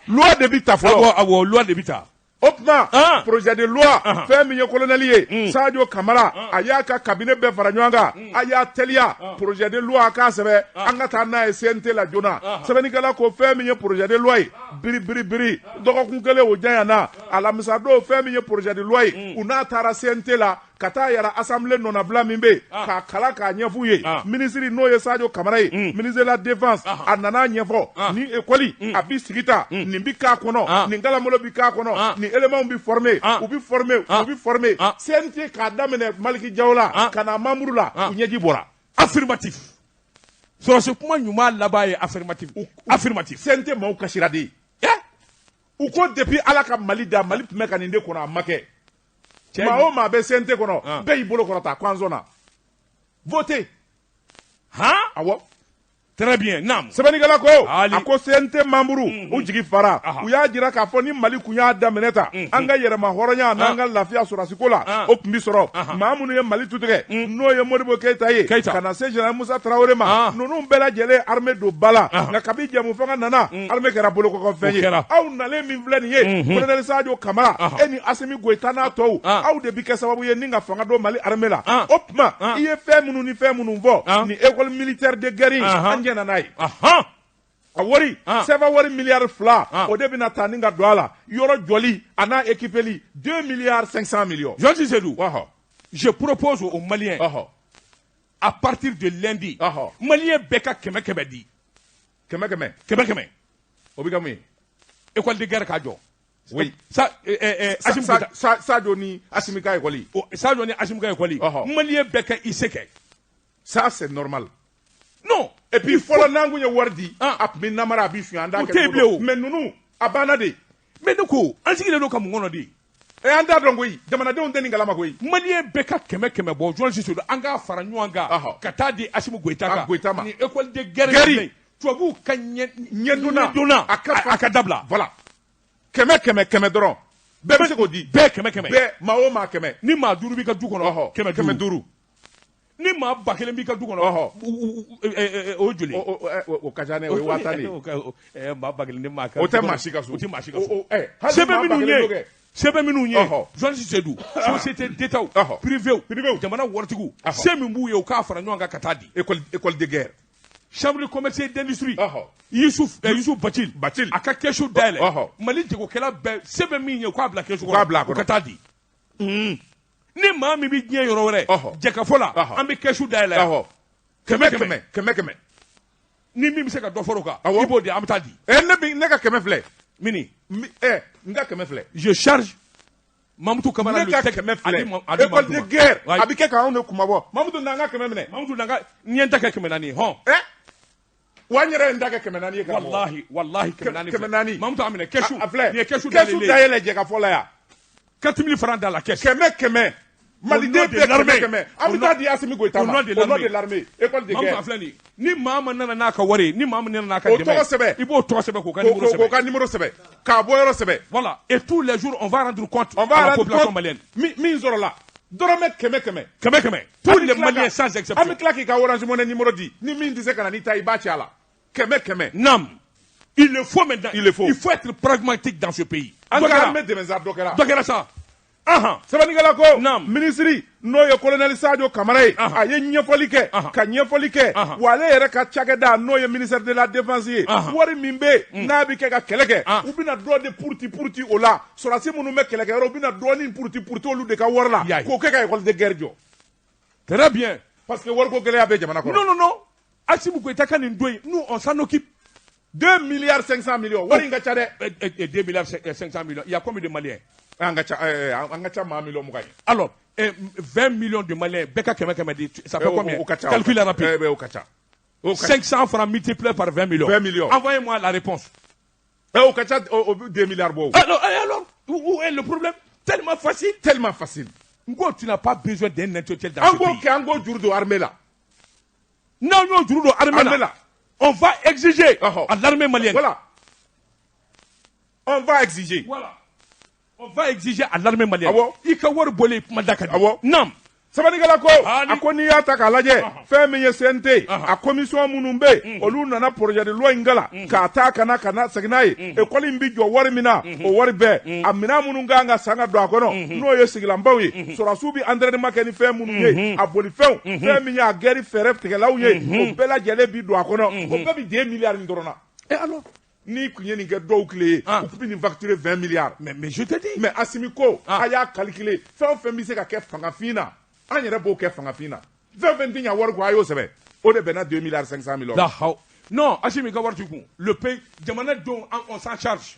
loi de bi ta fɔlɔ awɔ loi de bi ta o tuma projet de loi fɛn min ye colonel ye Sadio Kamara a y'a ka cabinet bɛɛ fara ɲɔgɔn kan a y'a teliya projet de loi a k'a sɛbɛ an ka taa n'a ye CNT la joona sɛbɛnnikɛla ko fɛn min ye projet de loi ye biri dɔgɔkun kelen o janya na alamisa don fɛn min ye projet de loi ye u n'a taara CNT la ka taa yɛrɛ assemblée nɔnabila min bɛ k'a kalan k'a ɲɛf'u ye ministre n'o ye Sadio Kamara ye ministre de la défense a nana ɲɛfɔ ni école a bi sigi ta nin bi k'a kɔnɔ nin galamolo bi k'a kɔnɔ nin éléments bi former u bi former CNT k'a daminɛ Maliki Jawla ka na Mamuru la u ɲɛji bɔra affirmatif sɔrɔsi kuma ɲuman laban ye affirmatif CNT maaw kasira de u ko depuis Ala ka Mali da Mali tun bɛ ka nin de kɔnɔ a ma kɛ maa o maa bɛ CNT kɔnɔ bɛɛ y'i bolo kɔrɔta ko an sɔnna voter awɔ très bien naam sɛbɛnnikɛla ko a ko CNT membres u jigi fara u y'a jira k'a fɔ ni Mali kun y'a daminɛ ta an ka yɛrɛma hɔrɔnya n'an ka lafiya sɔrɔsiko la o tun bi sɔrɔ maa minnu ye Mali tutigɛ n'o ye Modibo Keyita ye ka na se Général Musa Traoré ma ninnu bɛɛ lajɛlen armée don ba la nka kabi jamu fanga nana armée kɛra bolokɔfɛn ye aw nalen min filɛ nin ye colonel Sadio Kamara e ni Assimi Goïta n'a tɔw aw de bi kɛ sababu ye ni ka fanga don Mali armée la o tuma i ye fɛn minnu ni fɛn minnu fɔ ni école militaire de guerre an jɛna n'a ye a wari sɛbɛn wari miliyari 2 o de bɛna taa ni ka don a la yɔrɔ jɔli a n'a équipeli 2 milliards 500 millions. Jean Cicédou je propose aux Maliens à partir de lundi Maliens bɛɛ ka 100 di 100 o bɛ kɛ mun ye école de guerre k'a jɔ oui Sadio ni Assimi ka école Sadio ni Assimi ka école Maliens bɛɛ ka IC kɛ ça c'est normal. Non. Et puis fɔlɔ n'an kun ye wari di a tun bɛ namara a bɛ suɲɛ an t'a kɛ mais ninnu a banna de. mais ne ko an sigilen don ka mun kɔnɔ de. an t'a dɔn koyi jamanadenw tɛ nin kalama koyi. Maliyɛn bɛɛ ka 100 bɔ Jean Cicédou an k'a fara ɲɔgɔn kan ka taa di Assimi Goïta ma ni école de guerre tubabuw ka ɲɛdonna a ka dabila. voilà 100 dɔrɔn bɛɛ bɛ se k'o di. bɛɛ 100 bɛɛ maa o maa 100 ni maa 5 b'i ka du kɔnɔ 500 ni maa 1000 b'i ka du kɔnɔ o joli o ka ca ne o ye 1000 de maa 1000 ni maa o tɛ maa si ka so o tɛ maa si ka so sɛbɛn minnu ye Jean Cicédou société d'état privé jamana waritigiw se min b'u ye u k'a fara ɲɔgɔn kan ka taa di école de guerre chambre de commerce et d'industrie Youssouf Bathily a ka kɛsu dayɛlɛ Mali jagokɛla bɛɛ sɛbɛn min ye u k'a bila kɛsu kɔnɔ u ka taa di ni maa min bɛ diɲɛ yɔrɔ wɛrɛ jɛkafɔ la an bɛ kɛsu dayɛlɛ 100 ni min bɛ se ka dɔ fɔrɔ o kan i b'o di an bɛ taa di ne ka 100 filɛ mini n ka 100 filɛ je charge Mamadou Kamara ne ka 100 filɛ école de guerre a bɛ kɛ k'anw de kumabɔ Mamadou n'an ka 100 minɛ Mamadou n'an ka n ye n ta kɛ 400 hɔn wa n yɛrɛ ye n ta kɛ 400 ye karamɔgɔ wallahi 400 Mamadou a minɛ kɛsu filɛ nin ye kɛsu dayɛlɛ jɛkafɔ la yan 4000 francs dans la caisse 100 Maliden bɛɛ 100 an bɛ taa di Assimi Goïta ma au nom de l'armée école de guerre filɛ ni maa min nana n'a ka wari ni maa min nana n'a ka dɛmɛ o tɔgɔ sɛbɛn i b'o tɔgɔ sɛbɛn k'o ka numéro sɛbɛn k'a bɔ yɔrɔ sɛbɛn voilà et tous les jours on va rendre compte à la population malienne min sɔrɔla dɔrɔmɛ 100 tous les Maliens sans exception an bɛ tila k'i ka Orange Money numéro di ni min tɛ se ka na n'i ta i b'a ci a la 100 nam il le faut maintenant il faut être pragmatique dans ce pays an ka armée dɛmɛ sa dɔ kɛra ça sɛbɛnnikɛla ko minisiri n'o ye colonel Sadio Kamara ye a ye ɲɛfɔli kɛ wa ale yɛrɛ ka cakɛda n'o ye ministère de la défense ye wari min bɛ n'a bɛ kɛ ka kɛlɛ kɛ u bɛna dɔ de puruti o la sɔrɔdasi minnu bɛ kɛlɛkɛyɔrɔ u bɛna dɔɔnin puruti olu de ka wari la k'o kɛ ka école de guerre jɔ très bien parce que wariko gɛlɛya bɛ jamana kɔnɔ non Assimi Goïta ka nin don in nous on s'en occupe 2 milliards 500 millions wari in ka ca dɛ 2 milliards 500 millions il y a combien de Maliens an ka ca maa million 20 ye alors 20 millions de Maliens bɛɛ ka 100 di ça fait combien calcul rapide o ka ca 500 francs multipliés par 20 millions envoyez-moi la réponse o ka ca 2 milliards bɔ alors où est le problème tellement facile Ngo tu n'as pas besoin d'un intellectuel dans ce pays an ko juru don armée la non juru don armée la on va exiger à l'armée malienne voilà on va exiger à l'armée malienne. I ka wari boli kuma da ka di. Nam. sabanikala ko a ko n'i y'a ta k'a lajɛ fɛn min ye CNT a commission minnu bɛ yen olu nana projet de loi in gala k'a ta ka na segin n'a ye école in bi jɔ wari min na o wari bɛɛ a minɛn minnu kan ka san ka don a kɔnɔ n'o ye sigilanbaw ye sɔrɔsiw bi entraînement kɛ ni fɛn minnu ye a bolifɛnw fɛn min ye a gɛri fɛɛrɛ tigɛlaw ye o bɛɛ lajɛlen bi don a kɔnɔ o bɛɛ bi 2 milliards nin dɔrɔn na alors ni kun ye nin kɛ dɔw tile ye u tun bɛ nin facturer 20 milliards mais je te dis mais Assimi ko a y'a calculer fɛn o fɛn bɛ se ka kɛ fangafin na an yɛrɛ b'o kɛ fangafin na fɛn fɛn tɛ ɲɛ wari kɔ a y'o sɛbɛn o de bɛnna 2 milliards 500 millions non Assimi ka wari t'i kun le pays jamana denw on s'en charge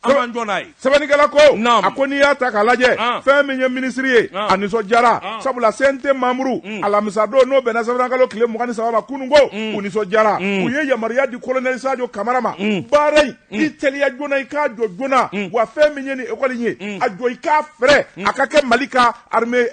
an b'an jɔ n'a ye sɛbɛnnikɛla ko a ko n'i y'a ta k'a lajɛ fɛn min ye ministre ye a nisɔndiyara sabula CNT membre alamisa don n'o bɛnna sɛbɛnnikalo tile 23 ma kunun ko u nisɔndiyara u ye yamaruya di colonel Sadio Kamara ma baara in i teliya joona i k'a jɔ joona wa fɛn min ye ni école in ye a jɔ i k'a fɛrɛ a ka kɛ Mali ka armée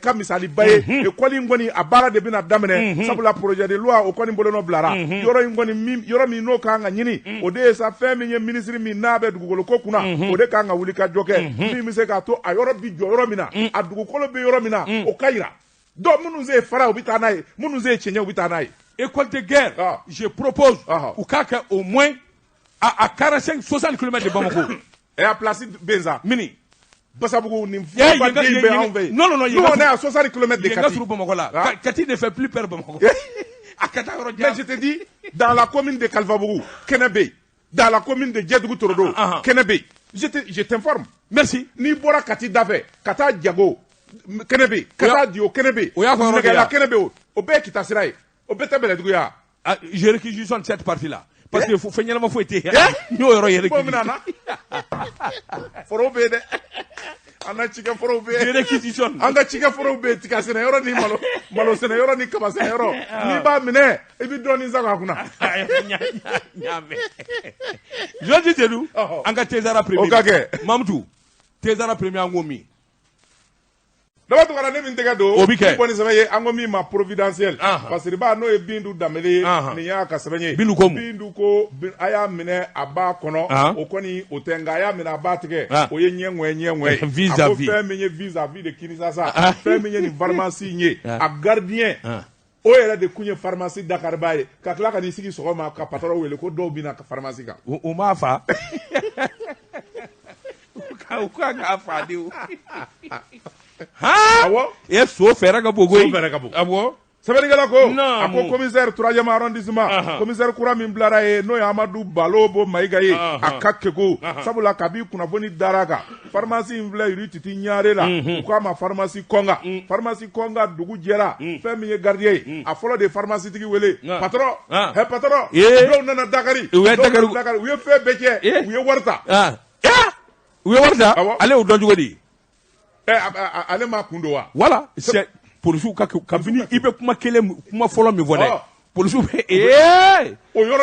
ka misaliba ye école in kɔni a baara de bɛna daminɛ sabula projet de loi o kɔni bolo nɔ bilara yɔrɔ in kɔni yɔrɔ min n'o kan ka ɲini o de ye sa fɛn min ye ministre min n'a bɛ dugukolo ko kunna o de kan ka wuli ka jɔ kɛ min bɛ se k'a to a yɔrɔ bi jɔ yɔrɔ min na a dugukolo bɛ yɔrɔ min na o ka yira donc minnu se fara u bɛ taa n'a ye minnu se cɛncɛn u bɛ taa n'a ye école de guerre je propose u k'a kɛ au moins à 45-60 km de Bamako et à place Benza mini Basabugu ni fɔba den bɛ anw fɛ non nous on est à 60 km de Kati sur Bamako là Kati ne fait plus peur Bamako mais je te dis dans la commune de Kalfabougou Kenebe dans la commune de Djedougou Torodo Kenebe je t'informe merci n'i bɔra Kati dafɛ ka taa Jago Kenebe ka taa Dio Kenebe Nɛgɛla Kenebe o bɛɛ ye kita sira ye o bɛɛ tɛ Bɛlɛdugu ya je réquisitionne cette partie là parce que fɛn ɲɛnama foyi tɛ yen n'o yɔrɔ yɛrɛ forow bɛ yen dɛ an ka cikɛ forow bɛ yen je réquisitionne an ka cikɛ forow bɛ yen tiga sɛnɛ yɔrɔ ni malo sɛnɛ yɔrɔ ni kaba sɛnɛ yɔrɔ n'i b'a minɛ i bɛ dɔɔnin san a kunna Georges Tedou an ka Tezara premier o ka kɛ Mamutu Tezara premier an ko min daba tugara ne min tɛgɛ don o bi kɛ ni sɛbɛn ye an ko min ma providentiel parce que b'a n'o ye Bindu Danbele ye nin y'a ka sɛbɛn ye Bindu ko a y'a minɛ a b'a kɔnɔ o kɔni o tɛ nka a y'a minɛ a b'a tigɛ o ye ɲɛŋɔɲɛ a ko fɛn min ye vis-à-vis de Kinshasa fɛn min ye nin pharmacie in ye a gardien o yɛrɛ de kun ye pharmacie Dakariba ye ka tila ka n'i sigi sɔgɔma ka patron wele ko dɔw bɛna pharmacie kan o m'a fa u ka k'a fa de o awɔ e so fɛrɛ ka bon koyi so fɛrɛ ka bon awɔ sɛbɛnnikɛla ko a ko commissaire 3e arrondissement commissaire kura min bilara ye n'o ye Amadu Balobo Mayiga ye a ka keko sabula kabi kunnafoni dara kan pharmacie in filɛ yiri titi ɲare la u k'a ma pharmacie kɔnga dugu jɛra fɛn min ye gardien ye a fɔlɔ de ye pharmacie tigi wele patron patron dɔw nana Dakari u ye fɛn bɛɛ kɛ u ye wari ta u ye wari ta ale y'o dɔn cogo di ale m'a kun don wa voilà c'est policiers ka kabini i bɛ kuma fɔlɔ min fɔ dɛ policiers bɛ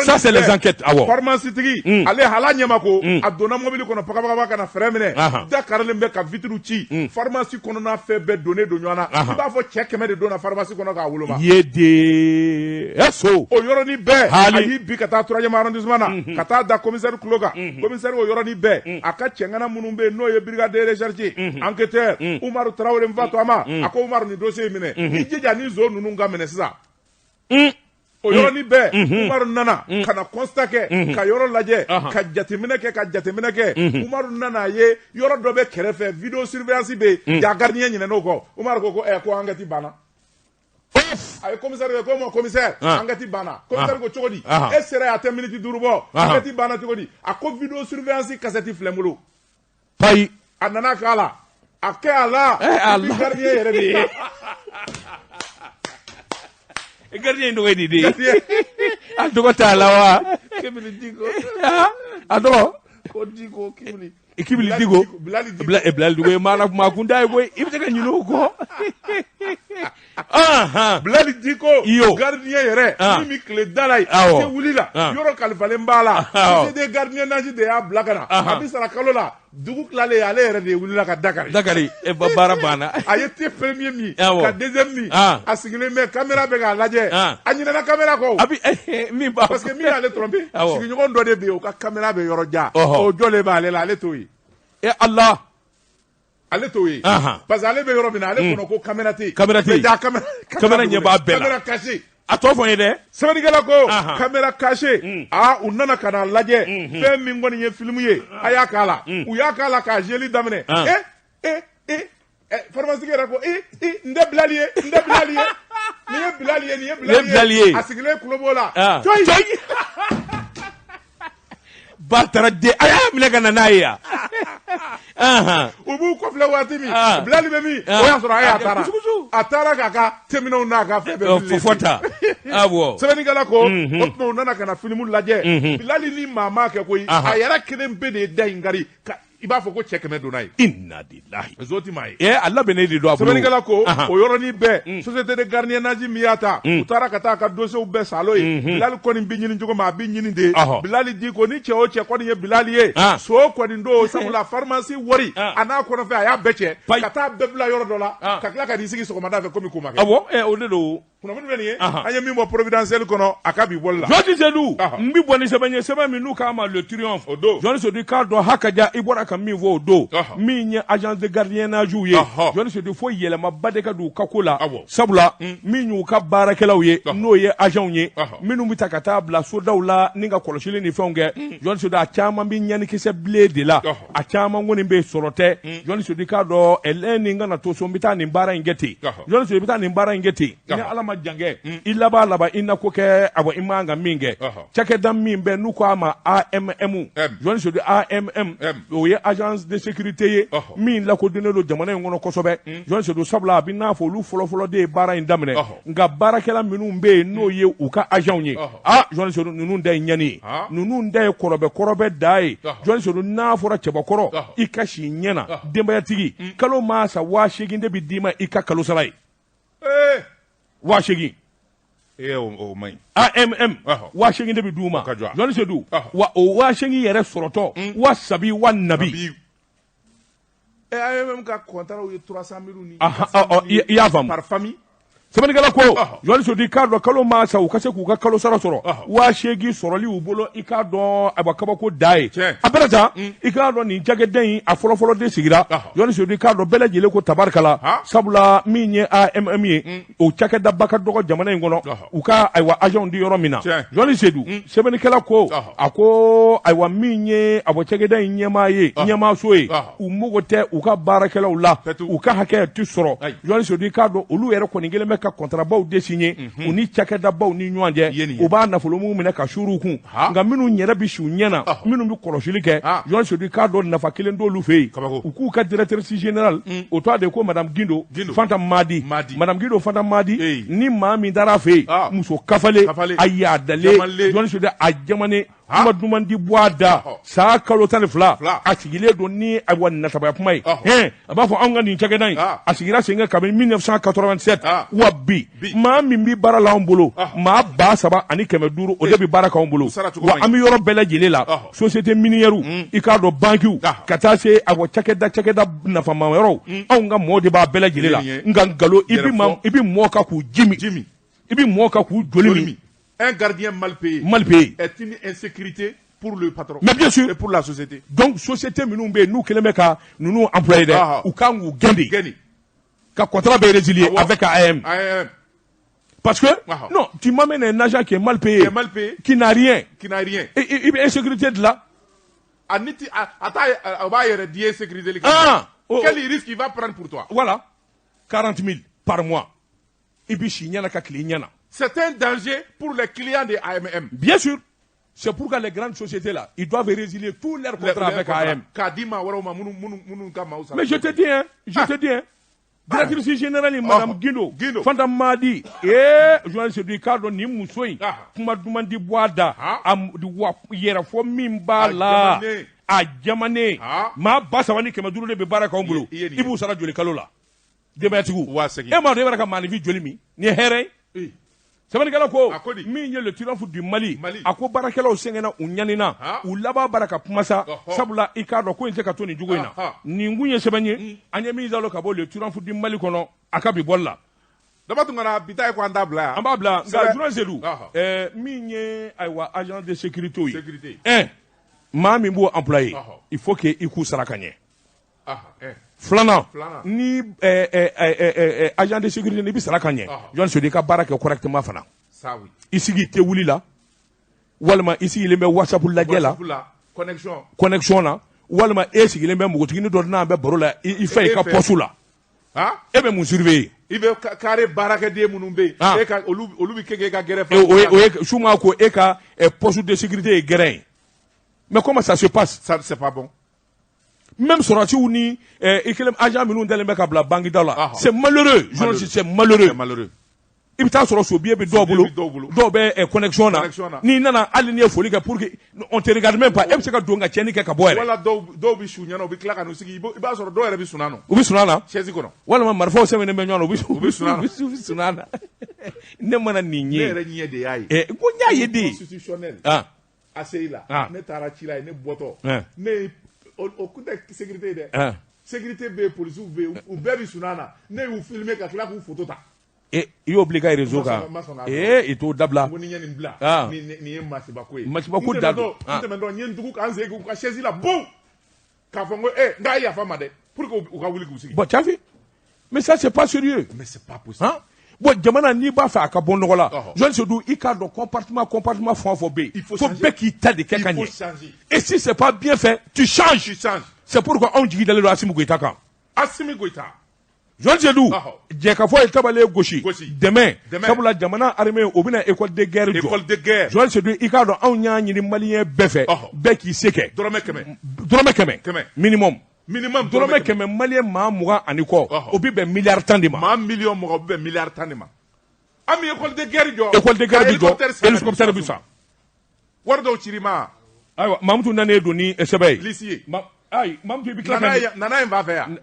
ça c'est les enquêtes awɔ pharmacie tigi ale hala ɲɛma ko a donna mobili kɔnɔ pagapagaba ka na fɛrɛ minɛ da karilen bɛ ka vitre ci pharmacie kɔnɔna fɛn bɛɛ donnen don ɲɔgɔn na i b'a fɔ cɛ 100 de donna pharmacie kɔnɔ k'a woloma ye de so o yɔrɔnin bɛɛ a y'i bi ka taa 3e arrondissement na ka taa da commissaire kulo kan commissaire o yɔrɔnin bɛɛ a ka cɛŋana minnu bɛ yen n'o ye brigade de recherche enquêteur Umaru Tarawele n fa to a ma a ko Umaru nin dossier in minɛ i jija ni zo ninnu ka minɛ sisan o yɔrɔnin bɛɛ Umaru nana ka na constat kɛ ka yɔrɔ lajɛ ka jateminɛ kɛ Umaru nana ye yɔrɔ dɔ bɛ kɛrɛfɛ video surveillance bɛ yen ja gardien ɲinɛn'o kɔ Umaru ko ko enquête banna a ye commissaire ko mon commissaire enquête banna commissaire ko cogo di e sera a tɛ minute 5 bɔ enquête banna cogo di a ko video surveillance cassette filɛ n bolo payi a nana k'a la a kɛ a la ni gardien yɛrɛ de ye gardien in tɔgɔ di a tɔgɔ t'a la wa Kibili Diko a tɔgɔ ko Diko Kibili Kibili Diko Bilali Diko ye maa kunda ye koyi i bɛ se ka ɲinɛ o kɔ Bilali Diko gardien yɛrɛ min bɛ tile da la yen tɛ wuli la yɔrɔ kalifalen b'a la société gardiennage de y'a bila ka na a bɛ sara kalo la dugu tilalen ale yɛrɛ de wulila ka Dakari baara banna a ye te premier min ka deuxième min a sigilen bɛ caméra bɛ k'a lajɛ a ɲinɛna caméra kɔ min b'a parce que min y'ale tromper sigiɲɔgɔn dɔ de bɛ yen o ka caméra bɛ yɔrɔ jan o jɔlen b'ale la ale t'o ye Allah ale to ye parce que ale bɛ yɔrɔ min na ale kɔnɔ ko caméra tɛ yen caméra ɲɛ b'a bɛɛ la caméra cachée a tɔ fɔ n ye dɛ sɛbɛnnikɛla ko caméra cachée u nana ka na lajɛ fɛn min kɔni ye film ye a y'a k'a la u y'a k'a la k'a jeli daminɛ pharmacien yɛrɛ ko n tɛ Bilali ye nin ye Bilali ye a sigilen tulo b'o la coyi ba taara den a y'a minɛ ka na n'a ye yan u b'u kɔfilɛ waati min Bilali bɛ min o y'a sɔrɔ a taara k'a ka teminɛw n'a ka fɛn bɛɛ fɔta awɔ sɛbɛnnikɛla ko o tuma u nana ka na filimu lajɛ Bilali ni maa ma kɛ koyi a yɛrɛ kelen bɛ de ye da in kari i b'a fɔ ko cɛ 100 donna ye inna lillahi o ti maa ye a labɛnnen de don a bolo sɛbɛnnikɛla ko o yɔrɔnin bɛɛ société de gardiennage min y'a ta u taara ka taa ka dossiers bɛɛ salo ye Bilali kɔni bɛ ɲini cogo min a bɛ ɲini de Bilali di ko ni cɛ o cɛ kɔni ye Bilali ye so kɔni don sabula pharmacie wari a n'a kɔnɔfɛn a y'a bɛɛ cɛ ka taa bɛɛ bila yɔrɔ dɔ la ka tila ka n'i sigi sɔgɔmada fɛ komi ko ma kɛ awɔ o de don kunnafoni bɛ nin ye an ye min bɔ providentiel kɔnɔ a ka bi bɔli la Jɔnni Seydou n bɛ bɔ ni sɛbɛn ye sɛbɛn min n'u k'a ma le triomphe o don Jɔnni Seydou k'a dɔn hakaja i bɔra ka min fɔ o don min ye agence de gardiennage ye Jɔnni Seydou fo yɛlɛmaba de ka don u ka ko la sabula min y'u ka baarakɛlaw ye n'o ye agents ye minnu bɛ ta ka taa bila sodaw la ni ka kɔlɔsili ni fɛnw kɛ Jɔnni Seydou a caman bɛ ɲanikisɛ bilen de la a caman kɔni bɛ sɔrɔ tɛ Jɔnni Seydou k'a dɔn ɛlɛn nin kana to so n bɛ taa nin baara in kɛ ten Jɔnni Seydou bɛ taa nin baara in kɛ ten ni Ala ma jankɛ i laban i na ko kɛ awɔ i man ka min kɛ cakɛda min bɛ n'u k'a ma AMM Jɔnni Seydou AMM o ye agence de sécurité ye min lakodɔnnen don jamana in kɔnɔ kosɛbɛ Jɔnni Seydou sabula a bɛ n'a fɔ olu fɔlɔfɔlɔ de ye baara in daminɛ nka baarakɛla minnu bɛ yen n'o ye u ka agents ye Jɔnni Seydou ninnu da ye ɲani ye ninnu da ye kɔrɔbɛ da ye Jɔnni Seydou n'a fɔra cɛbakɔrɔ i ka si ɲɛna denbayatigi kalo maa sa 8,000 de bɛ d'i ma i ka kalo sara ye 8,000 o man ɲi AMM 8,000 de bɛ d'u ma Jɔnni Seydou wa o 8,000 yɛrɛ sɔrɔtɔ wa sabi wa nabi AMM ka contrat ye 300,000 ni i y'a faamu par famille sɛbɛnnikɛla ko Jɔnni Seydou i k'a dɔn kalo maa sa u ka se k'u ka kalo sara sɔrɔ 8,000 sɔrɔli u bolo i k'a dɔn a bɛ kabako da ye a bɛɛ ta i k'a dɔn nin cakɛda in a fɔlɔfɔlɔ de sigira Jɔnni Seydou i k'a dɔn bɛɛ lajɛlen ko tabarikala sabula min ye AMM ye o cakɛdaba ka dɔgɔ jamana in kɔnɔ u ka ayiwa agents di yɔrɔ min na Jɔnni Seydou sɛbɛnnikɛla ko a ko ayiwa min ye a bɔ cakɛda in ɲɛmaa ye ɲɛmaaso ye u mago tɛ u ka baarakɛlaw la u ka hakɛ tɛ sɔrɔ Jɔnni Seydou i k'a dɔn olu yɛrɛ kɔni kelen bɛ ka contratbaw de signé u ni cakɛdabaw ni ɲɔgɔn cɛ u b'a nafolomugu minɛ ka suuru kun nka minnu yɛrɛ bɛ si u ɲɛna minnu bɛ kɔlɔsili kɛ Jɔnni Seydou k'a dɔn nafa kelen t'olu fɛ yen u k'u ka directrice générale o tɔgɔ de ko madame Gindo Fanta Madi madame Gindo Fanta Madi ni maa min taara a fɛ yen muso kafalen a yaadalen Jɔnni Seydou a jamane kuma duman di bɔ a da saa kalo 12 a sigilen don ni ayiwa natabaya kuma ye a b'a fɔ anw ka nin cakɛda in a sigira sen kan kabini 1987 wa bi maa min bɛ baara la anw bolo maa 3,500 o de bɛ baara k'anw bolo wa an bɛ yɔrɔ bɛɛ lajɛlen la société minière i k'a dɔn banquiw ka taa se ayiwa cakɛda nafama yɔrɔw anw ka mɔɔw de b'a bɛɛ lajɛlen la nka nkalon i bɛ mɔɔ kan k'u jimi i bɛ mɔɔ kan k'u joli min. Un gardien mal payé est une insécurité pour le patron. Mais bien sûr. Et pour la société. Donc, société minnu bɛ yen n'u kelen bɛ ka ninnu employé dɛ u kan k'u gɛn de ka contrat bɛ résilier avec AM. Parce que non, tu m'amènes un agent qui est mal payé, qui n'a rien. Et il est insécurité de là. Quel risque il va prendre pour toi? Voilà, 40,000 par mois. Et puis si nyana ka client. C'est un danger pour les clients de AMM. Bien sûr. C'est pourquoi les grandes sociétés là, ils doivent résilier tous leurs contrats avec AM. Mais je te dis, directrice générale, Madame Gindo, Fanta Madi, Jɔnni Seydou k'a dɔn nin muso in, kuma duman di bɔ a da, a yɛrɛfɔ min b'a la, a jamanen, maa 3,500 de bɛ baara k'anw bolo, i b'u sara joli kalo la, denbayatigiw, e m'a dɔn e bɛra ka maanifin joli min, nin ye hɛrɛ ye. Sɛbɛnnikɛla ko min ye le triomphe du Mali a ko baarakɛlaw sɛgɛnna u ɲanina u laban bara ka kuma sa sabula i k'a dɔn ko in tɛ ka to nin cogo in na nin kun ye sɛbɛn ye an ye min dalo ka bɔ le triomphe du Mali kɔnɔ a ka bi bɔli la. Daba tun kana bi ta ye ko an t'a bila yan. An b'a bila nka Jɔnni Seydou min ye ayiwa agent de sécurité ye maa min b'o employé il faut que i k'u sara ka ɲɛ Flana ni agent de sécurité ni bi sara ka ɲɛ jɔn sodi ka baara kɛ correctement fana i sigi tɛ wuli la walima i sigilen bɛ WhatsApp lajɛ la connexion na walima e sigilen bɛ npogotigini dɔ n'an bɛ baro la i fɛ i ka poste la e bɛ mun surveiller i bɛ carré baarakɛden minnu bɛ yen e ka olu bɛ kɛ ka gɛrɛ o ye suma ko e ka poste de sécurité ye gɛrɛ ye mais comment ça se passe ça c'est pas bon. Même sorasiw ni agent minnu dalen bɛ ka bila bangida la c'est malheureux journaliste c'est malheureux i bɛ taa sɔrɔ sobiye bɛ dɔw bolo dɔw bɛ connexion na n'i nana hali n'i ye foli kɛ pour que on te regarde même pas e bɛ se ka don ka tiɲɛni kɛ ka bɔ yɛrɛ wala dɔw bɛ su ɲɛna u bɛ tila ka n'u sigi i b'a sɔrɔ dɔw yɛrɛ bɛ sunna u bɛ sunna na chaise kɔnɔ walima marifaw sɛbɛnnen bɛ ɲɔgɔn na u bɛ sunna na ne mana nin ye ne yɛrɛ ɲɛ de y'a ye ko n y'a ye de constitutionnel ACI la ne taara ci la ye ne bɔtɔ ne o kun tɛ sécurité ye dɛ sécurité bɛ yen policiw bɛ yen u bɛɛ bɛ sunna na ne y'u filmer ka tila k'u photo ta i y'o bila i ka réseau kan i t'o dabila ko ni ɲɛ nin bila nin ye masibako ye masibako da don n tɛmɛtɔ n ye n tugu k'an segin k'u ka chaise la bon k'a fɔ n ko n k'a yafa ma dɛ pour que u ka wuli k'u sigi bon Tchafi mais ça c'est pas sérieux mais c'est pas possible bon jamana n'i b'a fɛ a ka bɔ nɔgɔ la Joël Sodou i k'a dɔn comportement fɛn o fɛn bɛ yen fo bɛɛ k'i ta de kɛ ka ɲɛ et si c'est pas bien fait tu changes c'est pourquoi anw jigi dalen don Assimi Goïta kan Assimi Goïta Joël Sodou jɛkafɔ ye tabale gosi dɛmɛ sabula jamana armée o bɛna école de guerre jɔ Joël Sodou i k'a dɔn anw y'a ɲini maliyɛn bɛɛ fɛ bɛɛ k'i se kɛ dɔrɔmɛ kɛmɛ minimum dɔrɔmɛ kɛmɛ maliyɛn maa 20 ani kɔ o bɛ bɛn miliyari 10 de ma maa miliyɔn mɔgɔ bɛ bɛn miliyari 10 de ma an bɛ école de guerre jɔ hélicoptère bɛ san wari dɔw ciri ma ayiwa Mamutu nanen don ni sɛbɛn ye lisi ye ayi Mamutu i bɛ tila ka nana in b'a fɛ yan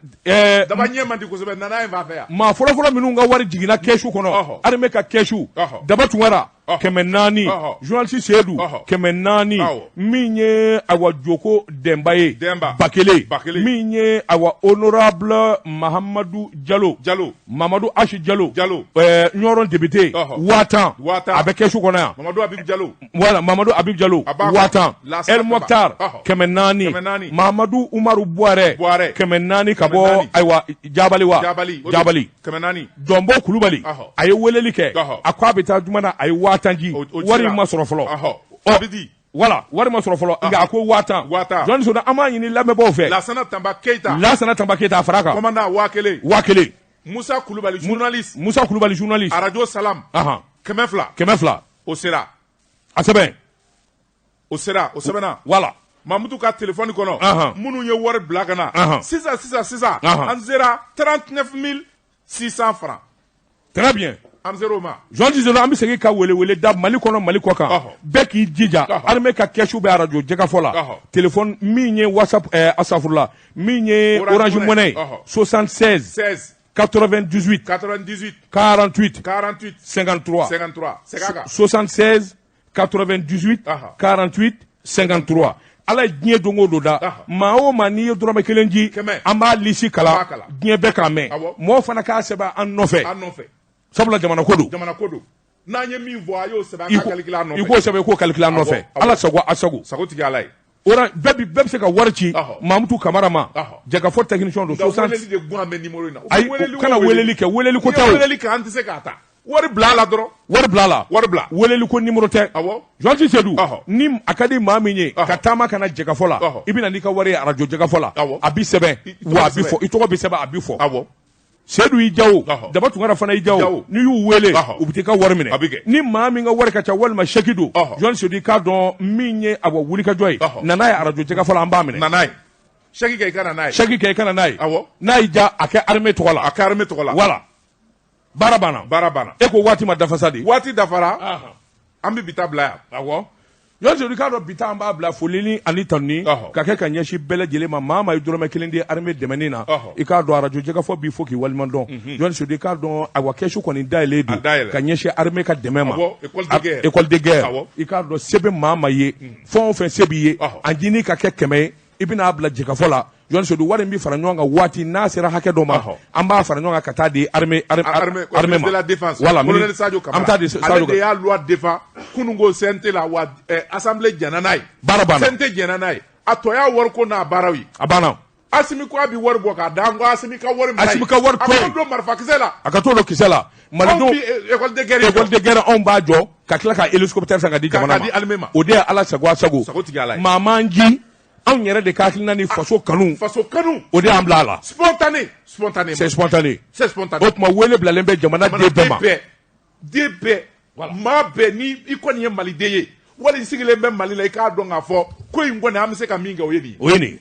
daba ɲɛ man di kosɛbɛ nana in b'a fɛ yan maa fɔlɔfɔlɔ minnu ka wari jiginna kɛsu kɔnɔ armée ka kɛsu Daba Tunkara 400 journaliste Seydou 400 min ye awa Joko Demba ye ba kelen min ye awa honorable Mahamadou Diallo Mamadou Achi Diallo ɲɔrɔn député 5000 a bɛ kɛsu kɔnɔ yan Mamadou Habib Diallo 5000 El Mokhtar 400 Mahamadou Umaru Buare 400 ka bɔ ayiwa Jabali Dɔnbɔ Kulubali a ye weleli kɛ a ko a bɛ taa juma na a ye 5000 wari ma sɔrɔ fɔlɔ wari ma sɔrɔ fɔlɔ nka a ko 5000 Joël Sodou an b'a ɲini lamɛnbaaw fɛ Lansana Tamba Keita a fara kan commandant 5000 Musa Kulubali journaliste Radio Salam 200 o sera a sɛbɛn o sɛbɛnna Mamutu ka téléphone kɔnɔ minnu ye wari bila ka na sisan an sera 39 600 francs très bien an sera o ma Joël Sodou an bɛ segin ka wele da Mali kɔnɔ Mali kɔ kan bɛɛ k'i jija armée ka kɛsu bɛ radio jɛgɛfɔ la téléphone min ye WhatsApp asafurula min ye Orange Money 76 98 48 53 76 98 48 53 ala ye diɲɛ don o don da maa o maa n'i ye dɔrɔmɛ kelen di an b'a lisi kala diɲɛ bɛɛ k'a mɛn mɔgɔ fana k'a sɛbɛn an nɔfɛ sabula jamana ko don n'an ye min fɔ a y'o sɛbɛn a ka calcule a nɔfɛ i k'o sɛbɛn i k'o calcule a nɔfɛ ala sago a sago tɛ kɛ ala ye bɛɛ bɛ se ka wari ci Mamutu Kamara ma jɛgɛfɔ technicien don 60 ayi kana weleli kɛ weleli ko tɛ weleli kɛ an tɛ se k'a ta wari bila la dɔrɔn wari bila weleli ko numéro tɛ Joël Sodou ni a ka di maa min ye ka taama kana jɛgɛfɔ la i bɛna n'i ka wari ye radio jɛgɛfɔ la a bi sɛbɛn wa a bi fɔ i tɔgɔ bi sɛbɛn a bi fɔ Seydou y'i jawo Daba Tunkara fana y'i jawo n'i y'u wele u bɛ t'i ka wari minɛ ni maa min ka wari ka ca walima chèque don Joël Sodou i k'a dɔn min ye a wulikajɔ ye nana ye radio jɛgɛfɔ la an b'a minɛ nana ye chèque kɛ i ka na n'a ye n'a y'i ja a kɛ armée tɔgɔ la wala baara banna e ko waati ma dafa sa de waati dafara an bɛ bi ta bila yan Joël Sodou k'a dɔn bi ta an b'a bila folili ani tanuni ka kɛ ka ɲɛsin bɛɛ lajɛlen ma maa ye dɔrɔmɛ kelen di armée dɛmɛni na i k'a dɔn radio jɛgɛfɔ b'i fo k'i waliman dɔn Joël Sodou i k'a dɔn awa kɛsu kɔni dayɛlɛ don ka ɲɛsin armée ka dɛmɛ ma école de guerre i k'a dɔn se bɛ maa ye fɛn o fɛn se b'i ye a ɲini ka kɛ 100 ye i bɛna bila jɛgɛfɔ la Joël Sodou wari min bɛ fara ɲɔgɔn kan waati n'a sera hakɛ dɔ ma an b'a fara ɲɔgɔn kan ka taa di armée ma voilà colonel Sadio Kamara ale de y'a loi défend kunungo CNT la wa assemblée jɛnna n'a ye baara banna CNT jɛnna n'a ye a tɔ y'a wari ko n'a baaraw ye a banna Asimi ko abi wari bɔ k'a da n ko Asimi ka wari mara Asimi ka wari to yen a ko don marifa kisɛ la a ka t'o don kisɛ la malidenw école de guerre anw b'a jɔ ka tila ka hélicoptère san ka di jamana ma o de ye Ala sago a sago maa m'an ji anw yɛrɛ de ka hakilina ni faso kanu o de y'an bila a la spontané o tuma wele bilalen bɛ jamana den bɛɛ ma den bɛɛ maa bɛɛ ni i kɔni ye maliden ye wali sigilen bɛ Mali la i k'a dɔn k'a fɔ ko in kɔni an bɛ se ka min kɛ o ye nin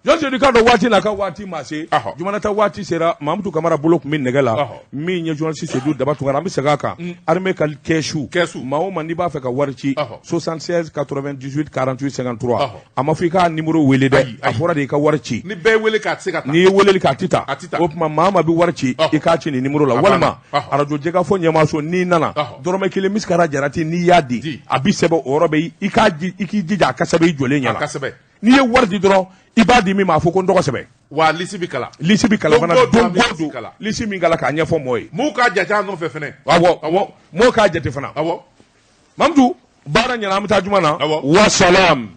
Jɔn k'a dɔn waati n'a ka waati ma se jamana ta waati sera Mamutu Kamara bolo tun bɛ nɛgɛ la min ye journaliste Seydou Daba Tunkara an bɛ segin a kan armée ka kɛsu maa o maa n'i b'a fɛ ka wari ci 76 98 48 53 a ma fɔ i k'a numéro wele dɛ a fɔra de i ka wari ci ni bɛɛ wele k'a tɛ se ka taa n'i ye weleli k'a tɛ taa o tuma maa bɛ wari ci i k'a ci nin numéro la walima arajo Jɛgafɔ ɲɛmaaso n'i nana dɔrɔmɛ 1 Misikara Jarati n'i y'a di a bi sɛbɛn o yɔrɔ bɛ i k'i jija a ka sɛbɛn i jɔlen ɲɛna n'i ye wari di dɔrɔn i b'a di min ma a fɔ ko n tɔgɔ sɛbɛn wa lisi bi kala fana don lisi min kala k'a ɲɛfɔ mɔɔ ye m'u k'a jate an nɔfɛ fɛnɛ awɔ m'o k'a jate fana Mamutu baara ɲɛna an bɛ taa juma na wa salam